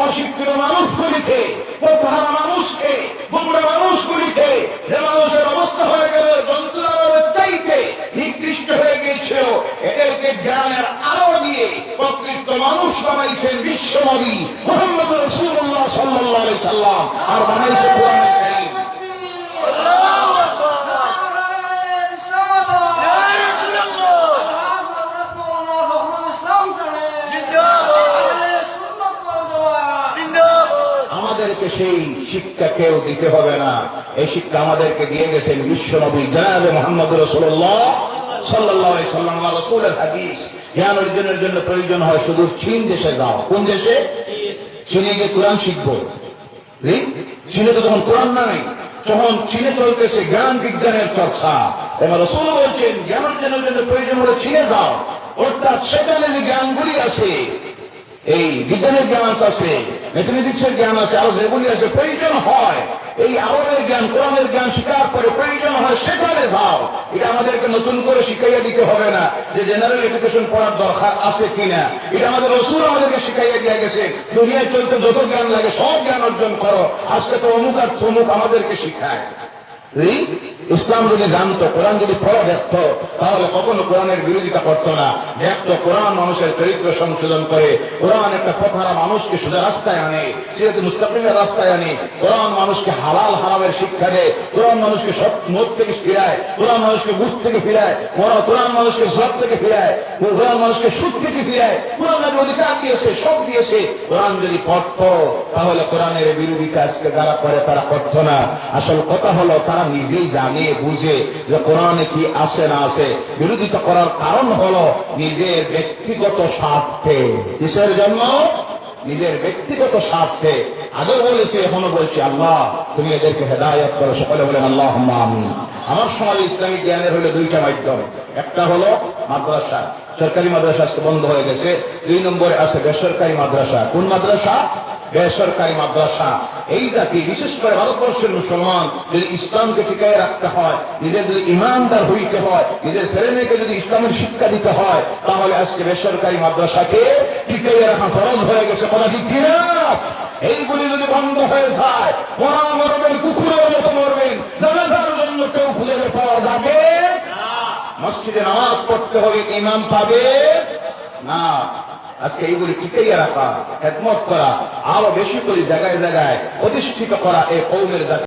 অশিক্ষিত মানুষগুলিকে, প্রতারণা মানুষকে, গুমরা মানুষগুলিকে, যে মানুষের অবস্থা হয়ে গেল যন্ত্রণার চাইতে নিকৃষ্ট হয়ে গিয়েছিল, এদেরকে জ্ঞানের আলো দিয়ে প্রকৃত মানুষ বানাইছেন বিশ্বনবী মুহাম্মদ রাসূলুল্লাহ সাল্লাল্লাহু আলাইহি সাল্লাম, আর বানাইছেন কোরআনুল কারীম। আমাদেরকে সেই শিক্ষা কেউ দিতে হবে না, এই শিক্ষা আমাদেরকে দিয়ে গেছেন বিশ্বনবী জনাবে মুহাম্মদ রাসূলুল্লাহ সাল্লাল্লাহু আলাইহি সাল্লাম। রাসূলের হাদিস, জ্ঞান অর্জনের জন্য প্রয়োজন হয় শুধু চীন দেশে যাও। কোন দেশে? চীনে গিয়ে কোরআন শিখবো। চীনে তো তখন কোরআন নাই, তখন চীনে চলতেছে জ্ঞান বিজ্ঞানের চর্চা। এবং রাসূল বলছেন জ্ঞান অর্জনের জন্য প্রয়োজন হলে চীনে যাও, অর্থাৎ সেখানে যে জ্ঞানগুলি আছে, এই বিজ্ঞানের জ্ঞান আছে, ম্যাথমেটিক্সের জ্ঞান আছে, আরো যেগুলি আছে, প্রয়োজন হয় এই আরবের জ্ঞান, কোরআনের জ্ঞান শিকার করে প্রয়োজন হয় সেখানে যাও। এটা আমাদেরকে নতুন করে শিখাইয়া দিতে হবে না যে জেনারেল এডুকেশন পড়ার দরকার আছে কিনা, এটা আমাদের রাসূল আমাদেরকে শিখাইয়া দিয়ে গেছে। দুনিয়ায় চলতে যত জ্ঞান লাগে সব জ্ঞান অর্জন করো, আজকে তো অমুক আর তমুক আমাদেরকে শিখায়। ইসলাম যদি জানতো, কোরআন যদি পড়া দেখত, তাহলে কখনো কোরআনের বিরোধিতা করতো না। দেখতো কোরআন মানুষের চরিত্র সংশোধন করে, কোরআন একটা পথহারা মানুষকে সোজা রাস্তায় আনে, সিরাতে মুস্তাকিমের রাস্তায় আনে, কোরআন মানুষকে হালাল হারামের শিক্ষা দেয়, কোরআন মানুষকে সব মদ থেকে ফিরায়, কোরআন মানুষকে বুঝ থেকে ফিরায়, কোরআন মানুষকে জব থেকে ফিরায়, কোরআন মানুষকে সুদ থেকে ফিরায়। কোরআন অধিকার দিয়েছে, সব দিয়েছে। কোরআন যদি পড়তো তাহলে কোরআনের বিরোধিতা আজকে যারা করে তারা করতো না। আসল কথা হলো তারা নিজেই জানে বুঝে যে কোরআনে কি আছে না আছে। বিরোধিতা করার কারণ হলো নিজের ব্যক্তিগত স্বার্থে। কিসের জন্য? নিজের ব্যক্তিগত স্বার্থে। আগে বলেছি, এখনো বলছি, আল্লাহ তুমি এদেরকে হেদায়েত করো। সকলে বলেন আল্লাহুম্মা আমিন। আমার সময় ইসলামিক জ্ঞানের হলো দুইটা মাধ্যম। একটা হলো মাদ্রাসা, সরকারি মাদ্রাসা আজকে বন্ধ হয়ে গেছে। 2 নম্বরে আছে বেসরকারি মাদ্রাসা। কোন মাদ্রাসা? বেসরকারি মাদ্রাসা। এই জাতি, বিশেষ করে ভারতবর্ষের মুসলমান, যদি ইসলামকে টিকায় রাখতে হয়, নিজের যদি ইমানদার হইতে হয়, নিজের ছেলে মেয়েকে যদি ইসলামের শিক্ষা দিতে হয়, তাহলে আজকে বেসরকারি মাদ্রাসাকে টিকাইয়ে রাখা ফরজ হয়ে গেছে। কথা ঠিক কিনা? এইগুলি যদি বন্ধ হয়ে যায়, মরা মরবেন, কুকুরের মতো মরবেন, জানাজার জন্য কেউ খুঁজে পাওয়া যাবে মসজিদে নামাজ পড়তে হবে, ইমাম পাবে না। আজকে এইগুলি টিকাইয়া রাখা, খেদমত করা, আরো বেশি করে জায়গায় জায়গায় প্রতিষ্ঠিত করা এই কওমের জাতি।